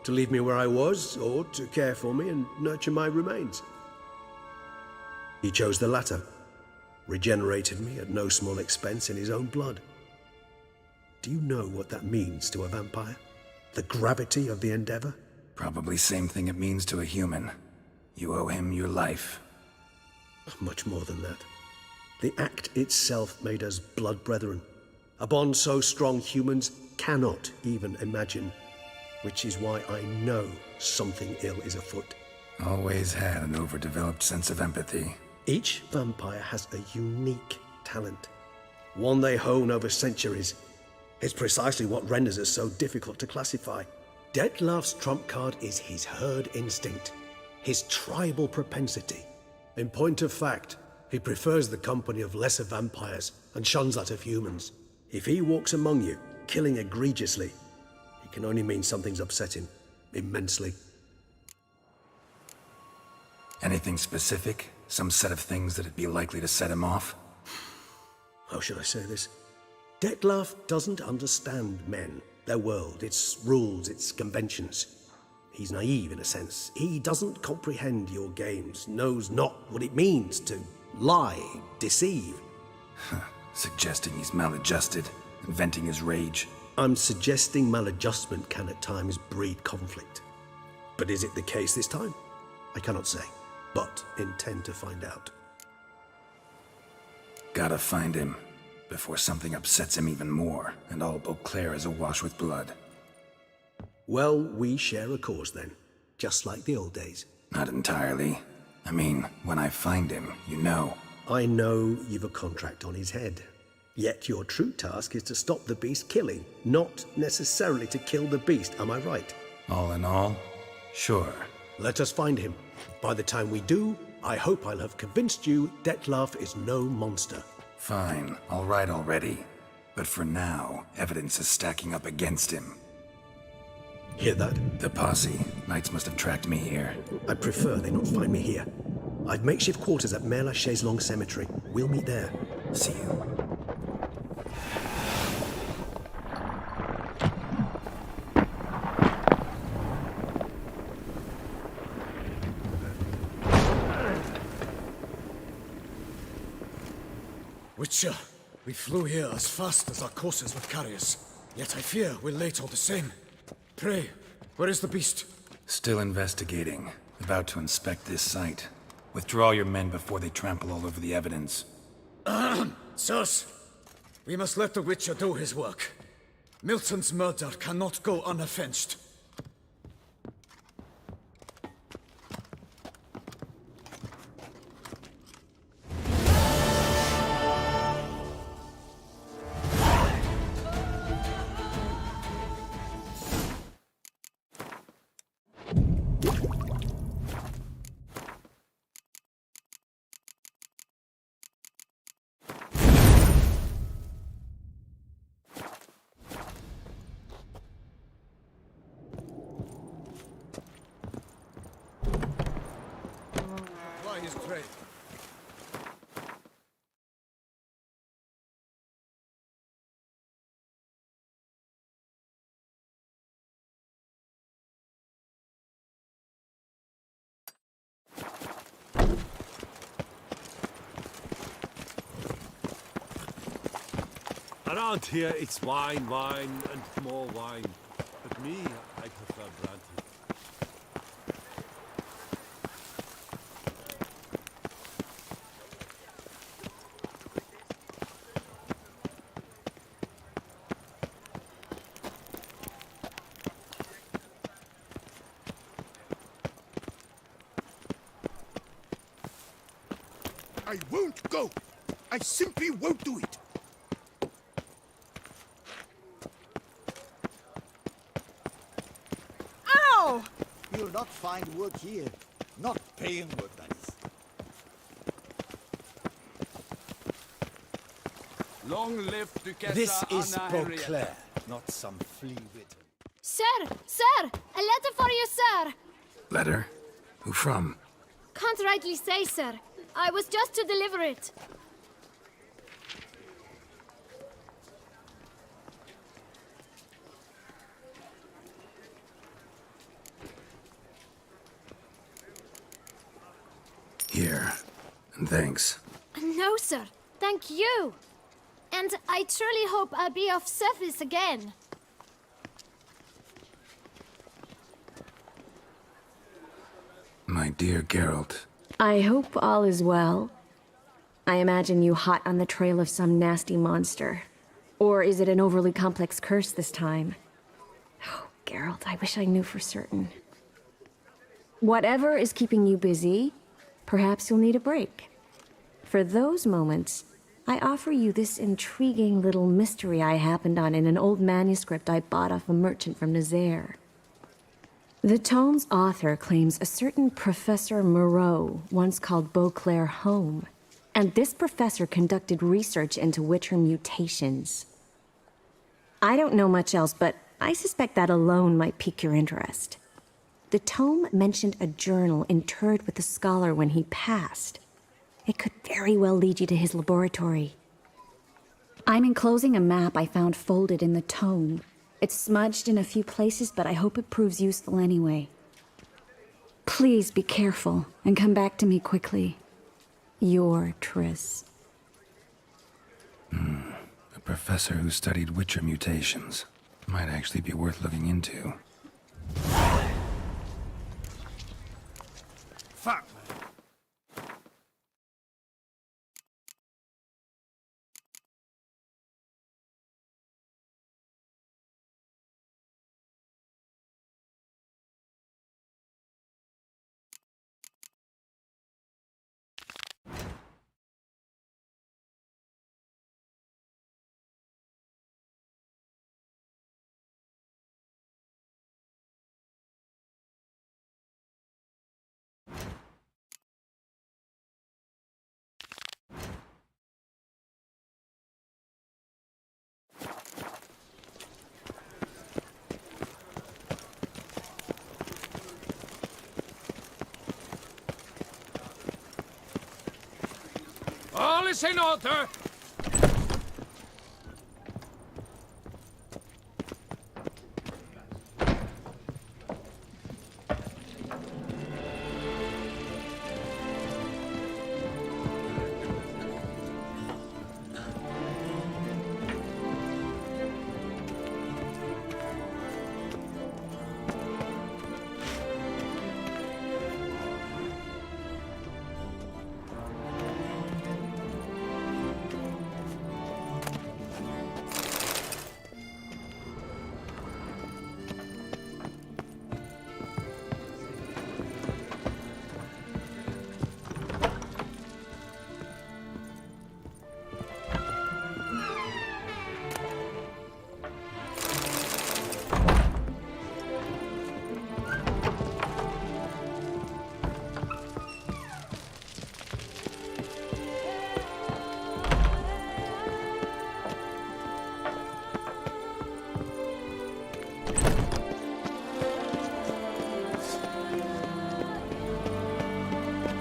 To leave me where I was, or to care for me and nurture my remains. He chose the latter. Regenerated me at no small expense in his own blood. Do you know what that means to a vampire? The gravity of the endeavor? Probably same thing it means to a human. You owe him your life. Much more than that. The act itself made us blood brethren. A bond so strong humans cannot even imagine. Which is why I know something ill is afoot. Always had an overdeveloped sense of empathy. Each vampire has a unique talent. One they hone over centuries. It's precisely what renders us so difficult to classify. Dettlaff's trump card is his herd instinct, his tribal propensity. In point of fact, He prefers the company of lesser vampires and shuns that of humans. If he walks among you, killing egregiously, it can only mean something's upset him immensely. Anything specific? Some set of things that'd be likely to set him off? How should I say this? Dettlaff doesn't understand men, their world, its rules, its conventions. He's naive in a sense. He doesn't comprehend your games, knows not what it means to lie, deceive. Suggesting he's maladjusted and venting his rage. I'm suggesting maladjustment can at times breed conflict. But is it the case this time? I cannot say, but intend to find out. Gotta find him before something upsets him even more and all Beauclair is awash with blood. Well, we share a cause then, just like the old days. Not entirely. I mean, when I find him, you know. I know you've a contract on his head. Yet your true task is to stop the beast killing, not necessarily to kill the beast, am I right? All in all, sure. Let us find him. By the time we do, I hope I'll have convinced you Dettlaff is no monster. Fine, all right already. But for now, evidence is stacking up against him. Hear that? The posse. Knights must have tracked me here. I prefer they not find me here. I've makeshift quarters at Mère Lachaise Long Cemetery. We'll meet there. See you. Witcher, we flew here as fast as our courses would carry us. Yet I fear we're late all the same. Pray, where is the beast? Still investigating. About to inspect this site. Withdraw your men before they trample all over the evidence. Sirs, we must let the Witcher do his work. Milton's murder cannot go unavenged. Around here, it's wine, wine, and more wine. But me, I prefer brandy. I won't go. I simply won't do it. You'll not find wood here. Not paying wood, that is. Long live Duchessa This is Anna Beauclair, not some flea-bitten. Sir! Sir! A letter for you, sir! Letter? Who from? Can't rightly say, sir. I was just to deliver it. Here. And thanks. No, sir. Thank you. And I truly hope I'll be of service again. My dear Geralt. I hope all is well. I imagine you hot on the trail of some nasty monster. Or is it an overly complex curse this time? Oh, Geralt, I wish I knew for certain. Whatever is keeping you busy, perhaps you'll need a break. For those moments, I offer you this intriguing little mystery I happened on in an old manuscript I bought off a merchant from Nazaire. The tome's author claims a certain Professor Moreau once called Beauclair home. And this professor conducted research into Witcher mutations. I don't know much else, but I suspect that alone might pique your interest. The tome mentioned a journal interred with the scholar when he passed. It could very well lead you to his laboratory. I'm enclosing a map I found folded in the tome. It's smudged in a few places, but I hope it proves useful anyway. Please be careful and come back to me quickly. Your Triss. A professor who studied Witcher mutations. Might actually be worth looking into. Fuck, all is in order.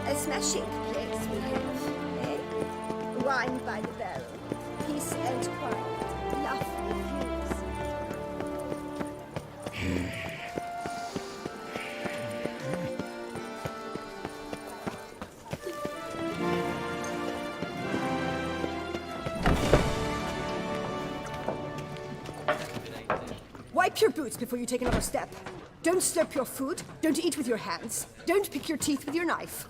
A smashing place we have, eh? Wine by the barrel, peace and quiet, lovely views. Wipe your boots before you take another step. Don't slurp your food. Don't eat with your hands. Don't pick your teeth with your knife.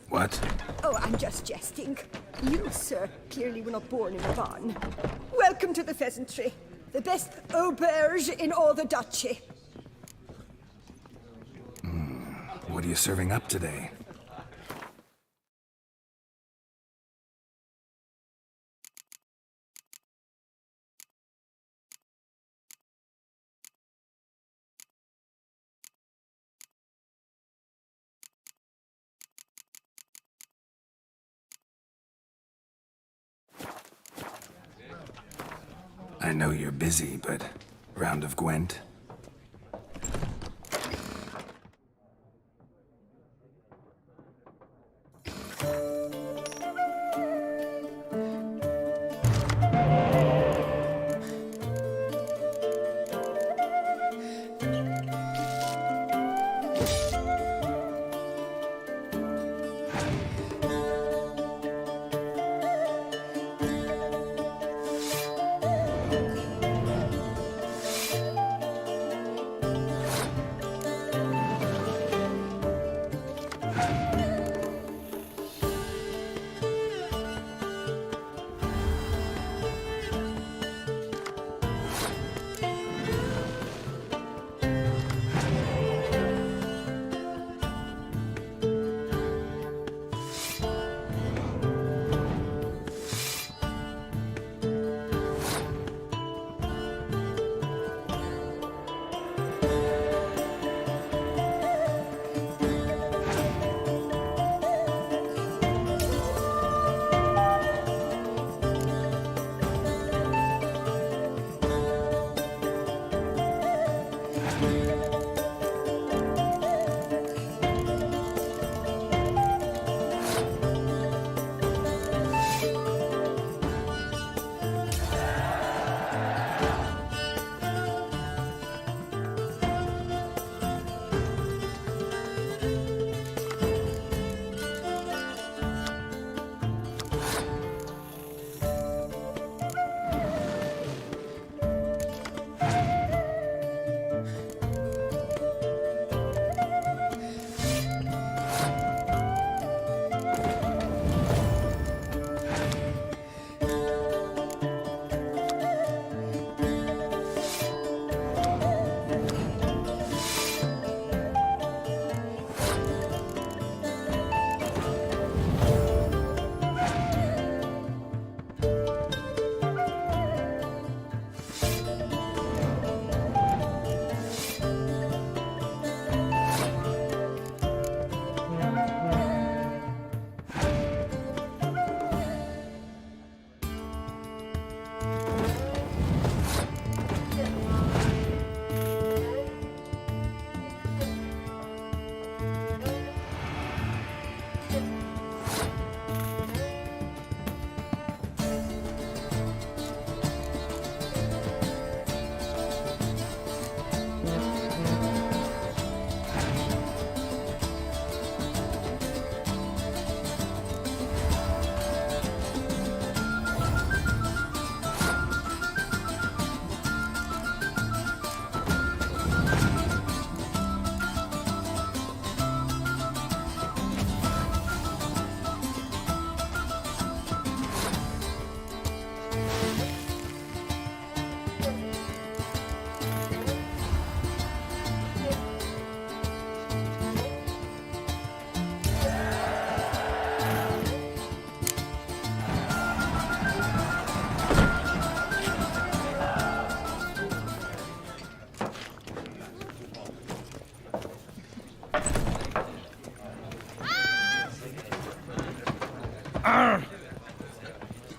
What? Oh, I'm just jesting. You, sir, clearly were not born in a barn. Welcome to the Pheasantry. The best auberge in all the duchy. What are you serving up today? I know you're busy, but round of Gwent?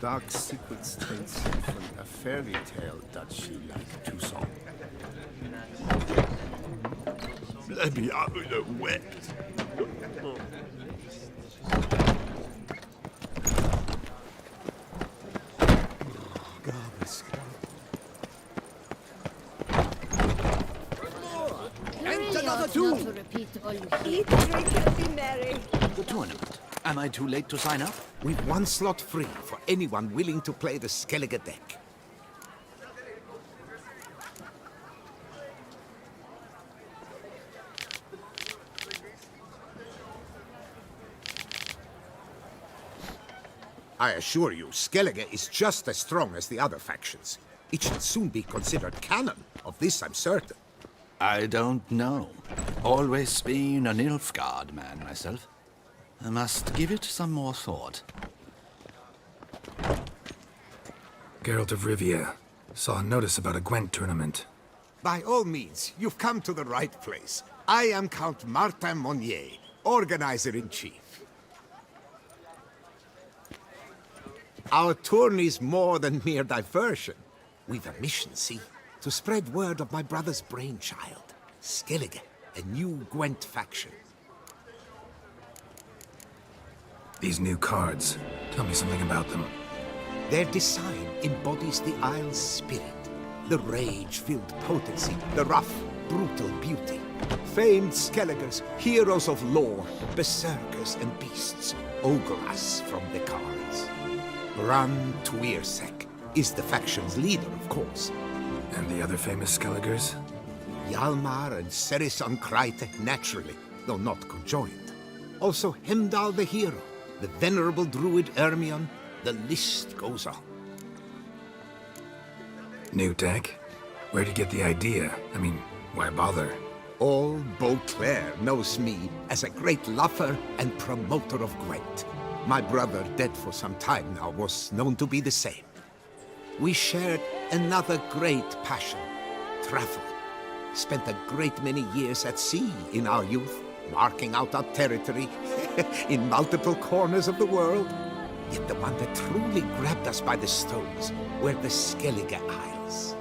Dark secrets tales from a fairy tale that she liked to song. Let me out of the wet. And another two. To repeat all you Eat, drink, and be merry. The tournament. Am I too late to sign up? We've one slot free for anyone willing to play the Skellige deck. I assure you, Skellige is just as strong as the other factions. It should soon be considered canon. Of this I'm certain. I don't know. Always been a Nilfgaard man myself. I must give it some more thought. Geralt of Rivia. Saw a notice about a Gwent tournament. By all means, you've come to the right place. I am Count Martin Monnier, Organizer-in-Chief. Our tourney's more than mere diversion. We've a mission, see? To spread word of my brother's brainchild, Skellige, a new Gwent faction. These new cards. Tell me something about them. Their design embodies the Isle's spirit. The rage-filled potency, the rough, brutal beauty. Famed Skelligers, heroes of lore, berserkers and beasts, ogle us from the cards. Bran Tuirsek is the faction's leader, of course. And the other famous Skelligers? Hjalmar and Serisan Kryte, naturally, though not conjoined. Also Hemdall the hero, the venerable druid Ermion, the list goes on. New deck? Where'd you get the idea? I mean, why bother? All Beauclair knows me as a great lover and promoter of Gwent. My brother, dead for some time now, was known to be the same. We shared another great passion, travel. Spent a great many years at sea in our youth, marking out our territory in multiple corners of the world. Yet the one that truly grabbed us by the stones were the Skellige Isles.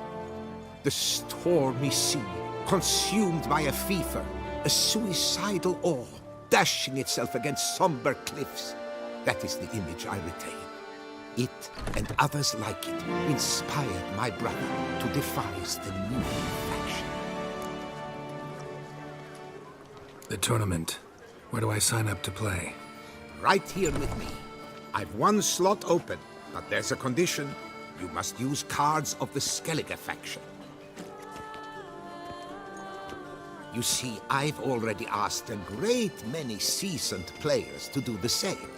The stormy sea, consumed by a fever, a suicidal awe, dashing itself against somber cliffs. That is the image I retain. It, and others like it, inspired my brother to devise the new faction. The tournament. Where do I sign up to play? Right here with me. I've one slot open, but there's a condition. You must use cards of the Skellige faction. You see, I've already asked a great many seasoned players to do the same.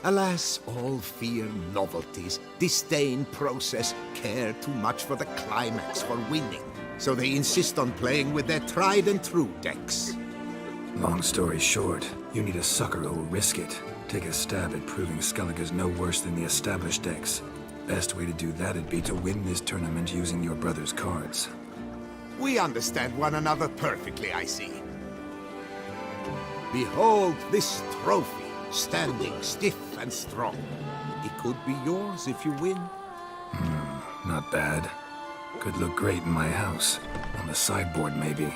Alas, all fear novelties, disdain process, care too much for the climax, for winning. So they insist on playing with their tried and true decks. Long story short, you need a sucker who'll risk it. Take a stab at proving Skellige's no worse than the established decks. Best way to do that'd be to win this tournament using your brother's cards. We understand one another perfectly, I see. Behold this trophy, standing stiff and strong. It could be yours if you win. Not bad. Could look great in my house. On the sideboard, maybe.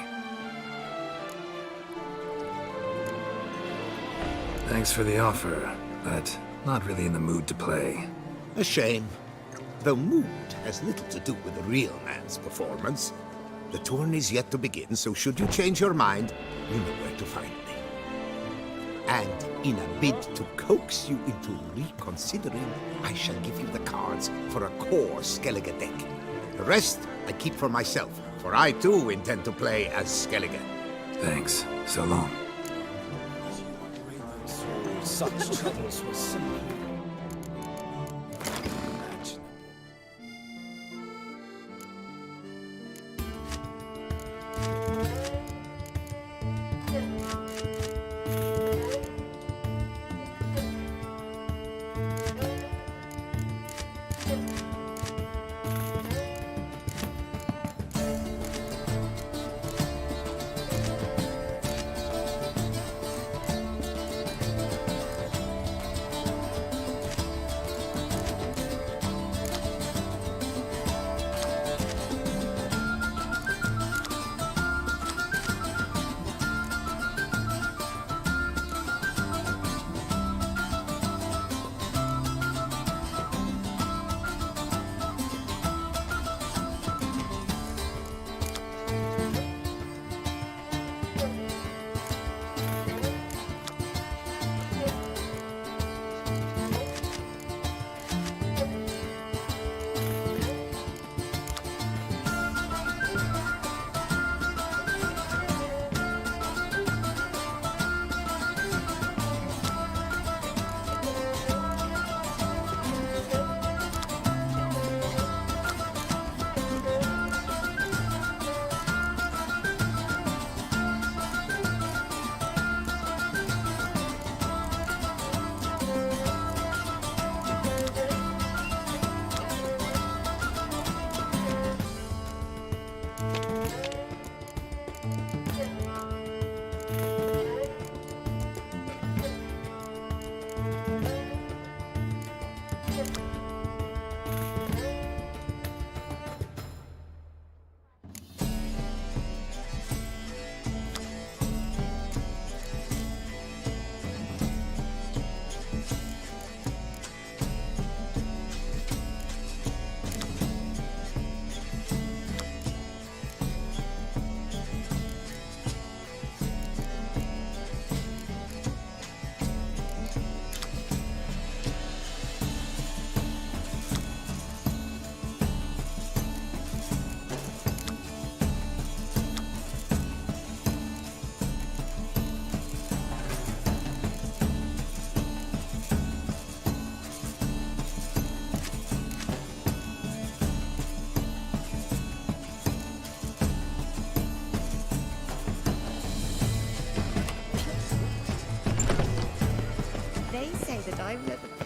Thanks for the offer, but not really in the mood to play. A shame. Though mood has little to do with the real man's performance. The tourney is yet to begin, so should you change your mind, you know where to find me. And in a bid to coax you into reconsidering, I shall give you the cards for a core Skellige deck. The rest I keep for myself, for I too intend to play as Skellige. Thanks. So long. Such troubles were simple.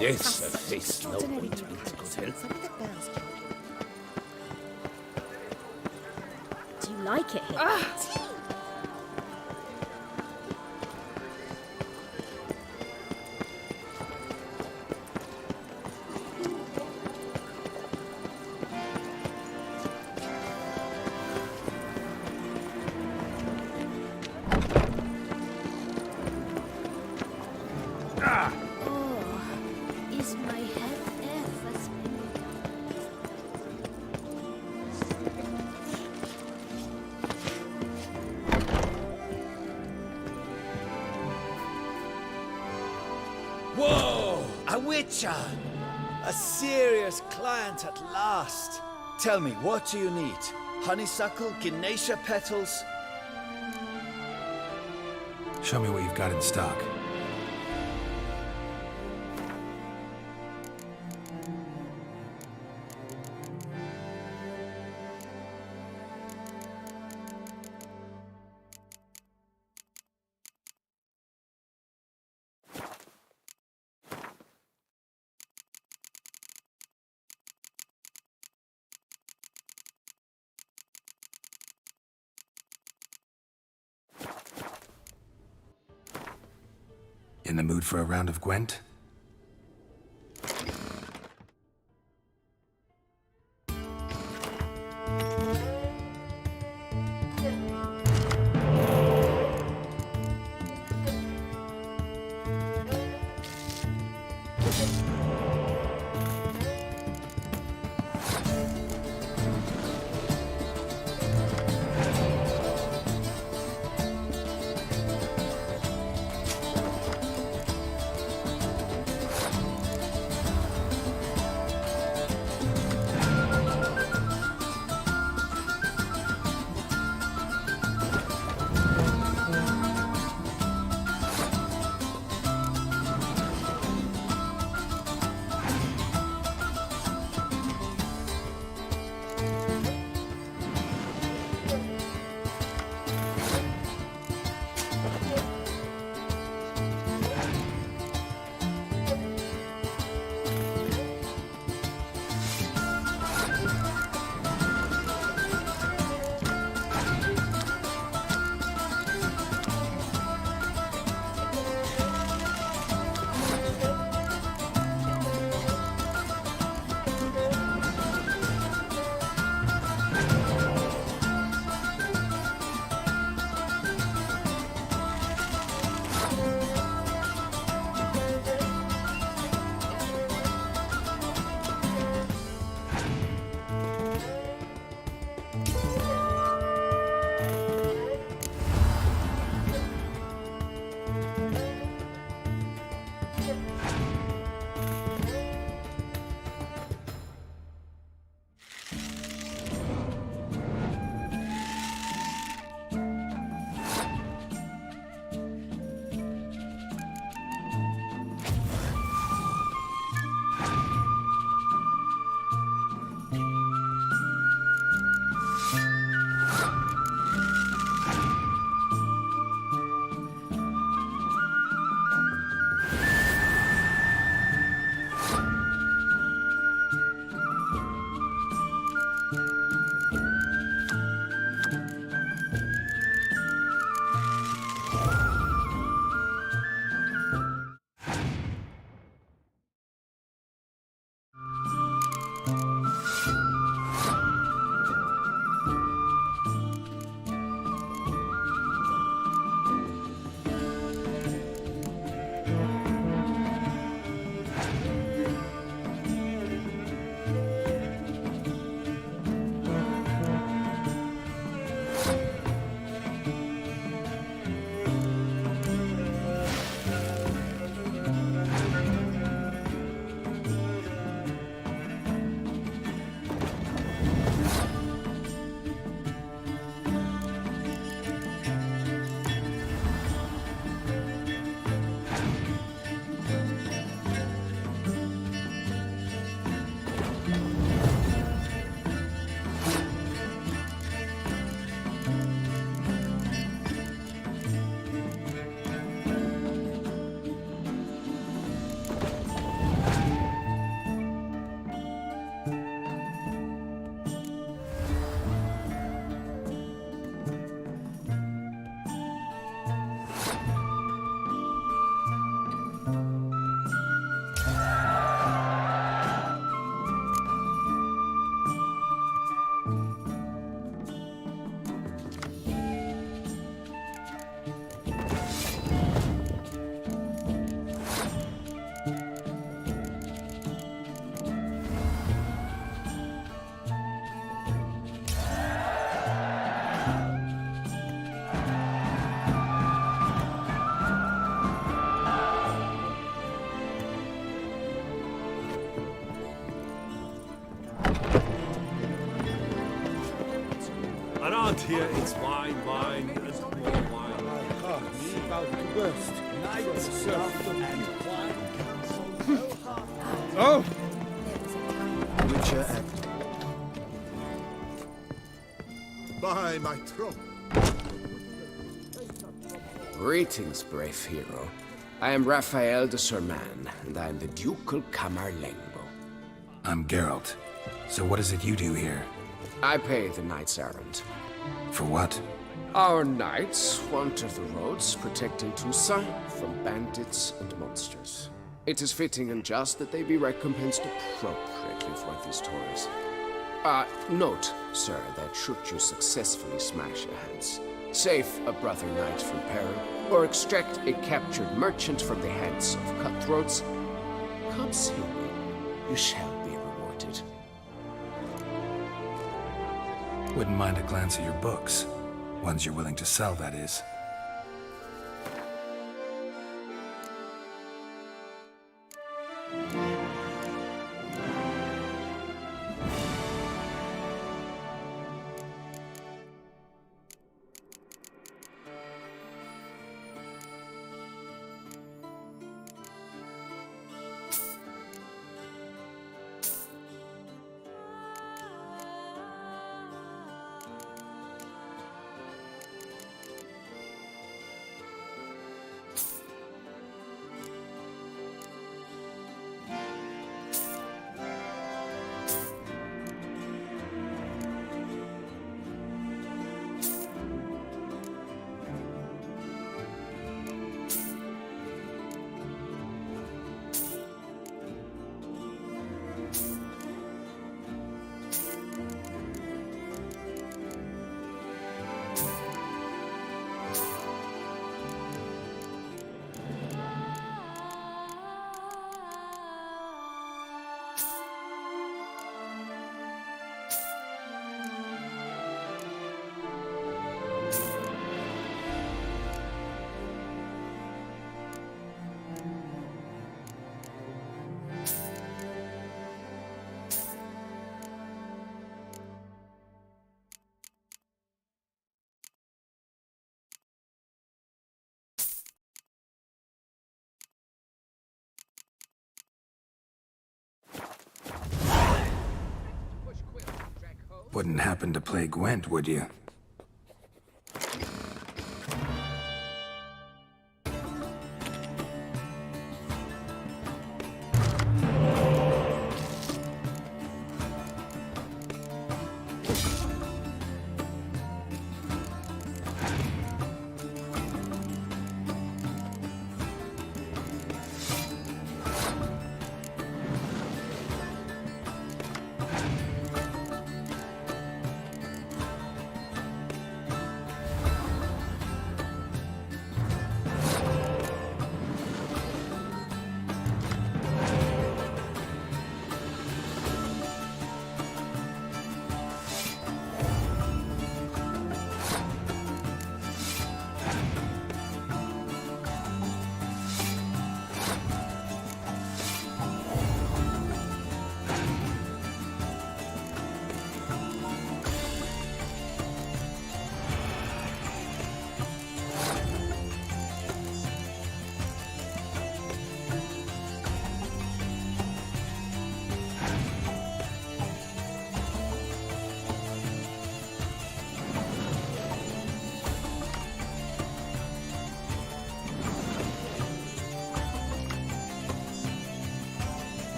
Yes, a face no ointment could help. Do you like it here? Is my head ever spinning? Whoa! A witcher! A serious client at last. Tell me, what do you need? Honeysuckle, Ganesha petals? Show me what you've got in stock. In the mood for a round of Gwent? Around here, it's wine, wine, and more wine. My heart is about to burst. Night, surf, and wine. Oh! Witcher and... By my throat. Greetings, brave hero. I am Raphael de Serman, and I am the Ducal Camarlengo. I'm Geralt. So what is it you do here? I pay the knights errand. For what? Our knights wander the roads, protecting Toussaint from bandits and monsters. It is fitting and just that they be recompensed appropriately for these toils. Note, sir, that should you successfully smash a hands, save a brother knight from peril, or extract a captured merchant from the hands of cutthroats, Come see me. You shall be rewarded. Wouldn't mind a glance at your books. Ones you're willing to sell, that is. Wouldn't happen to play Gwent, would you?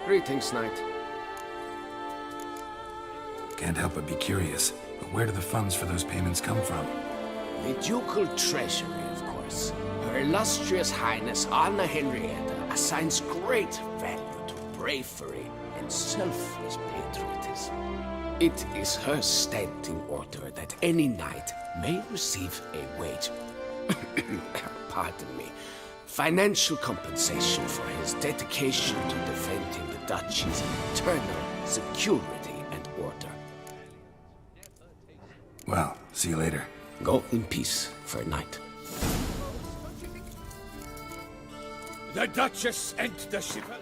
Greetings, Knight. Can't help but be curious. But where do the funds for those payments come from? The Ducal Treasury, of course. Her illustrious Highness Anna Henrietta assigns great value to bravery and selfless patriotism. It is her standing order that any knight may receive a wage, pardon me, financial compensation for his dedication to defending the duchy's eternal security and order. Well, see you later. Go in peace for a night. The Duchess and the shipper.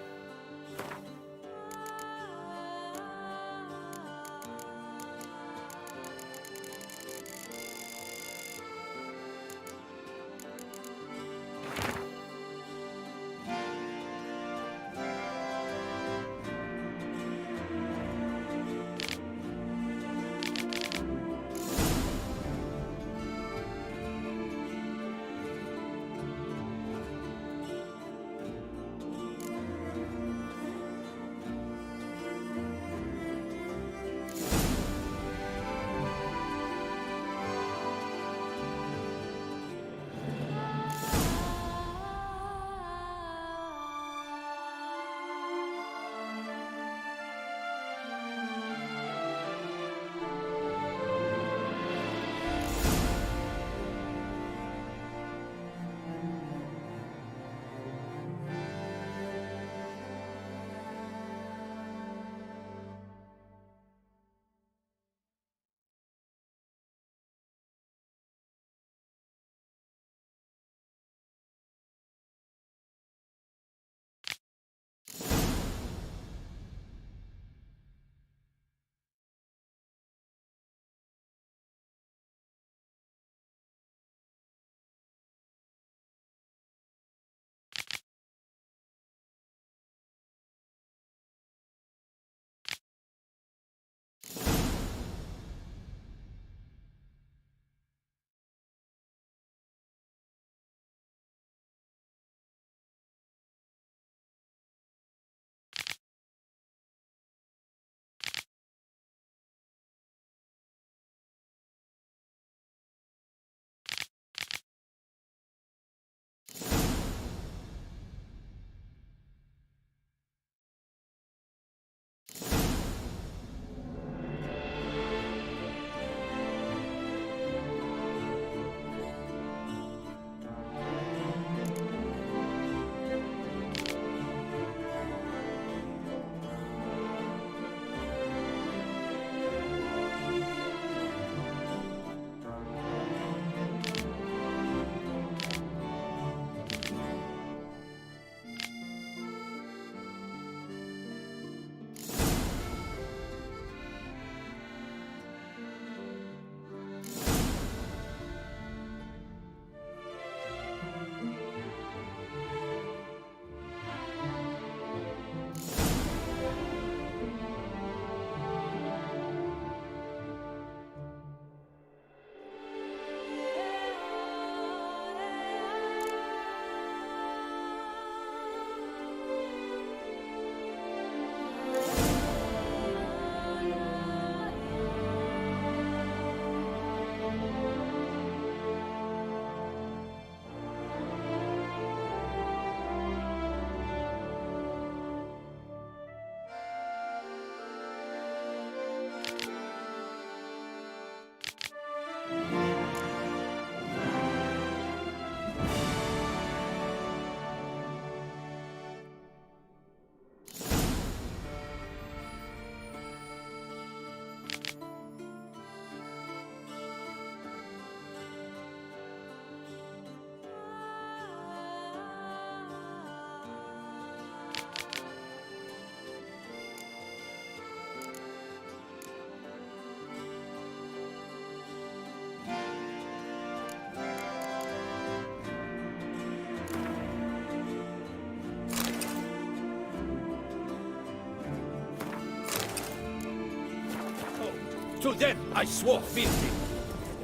To them I swore fealty.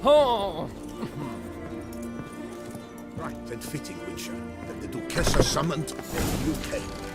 Oh! Right and fitting, Witcher, that the Duchessa summoned, and you came.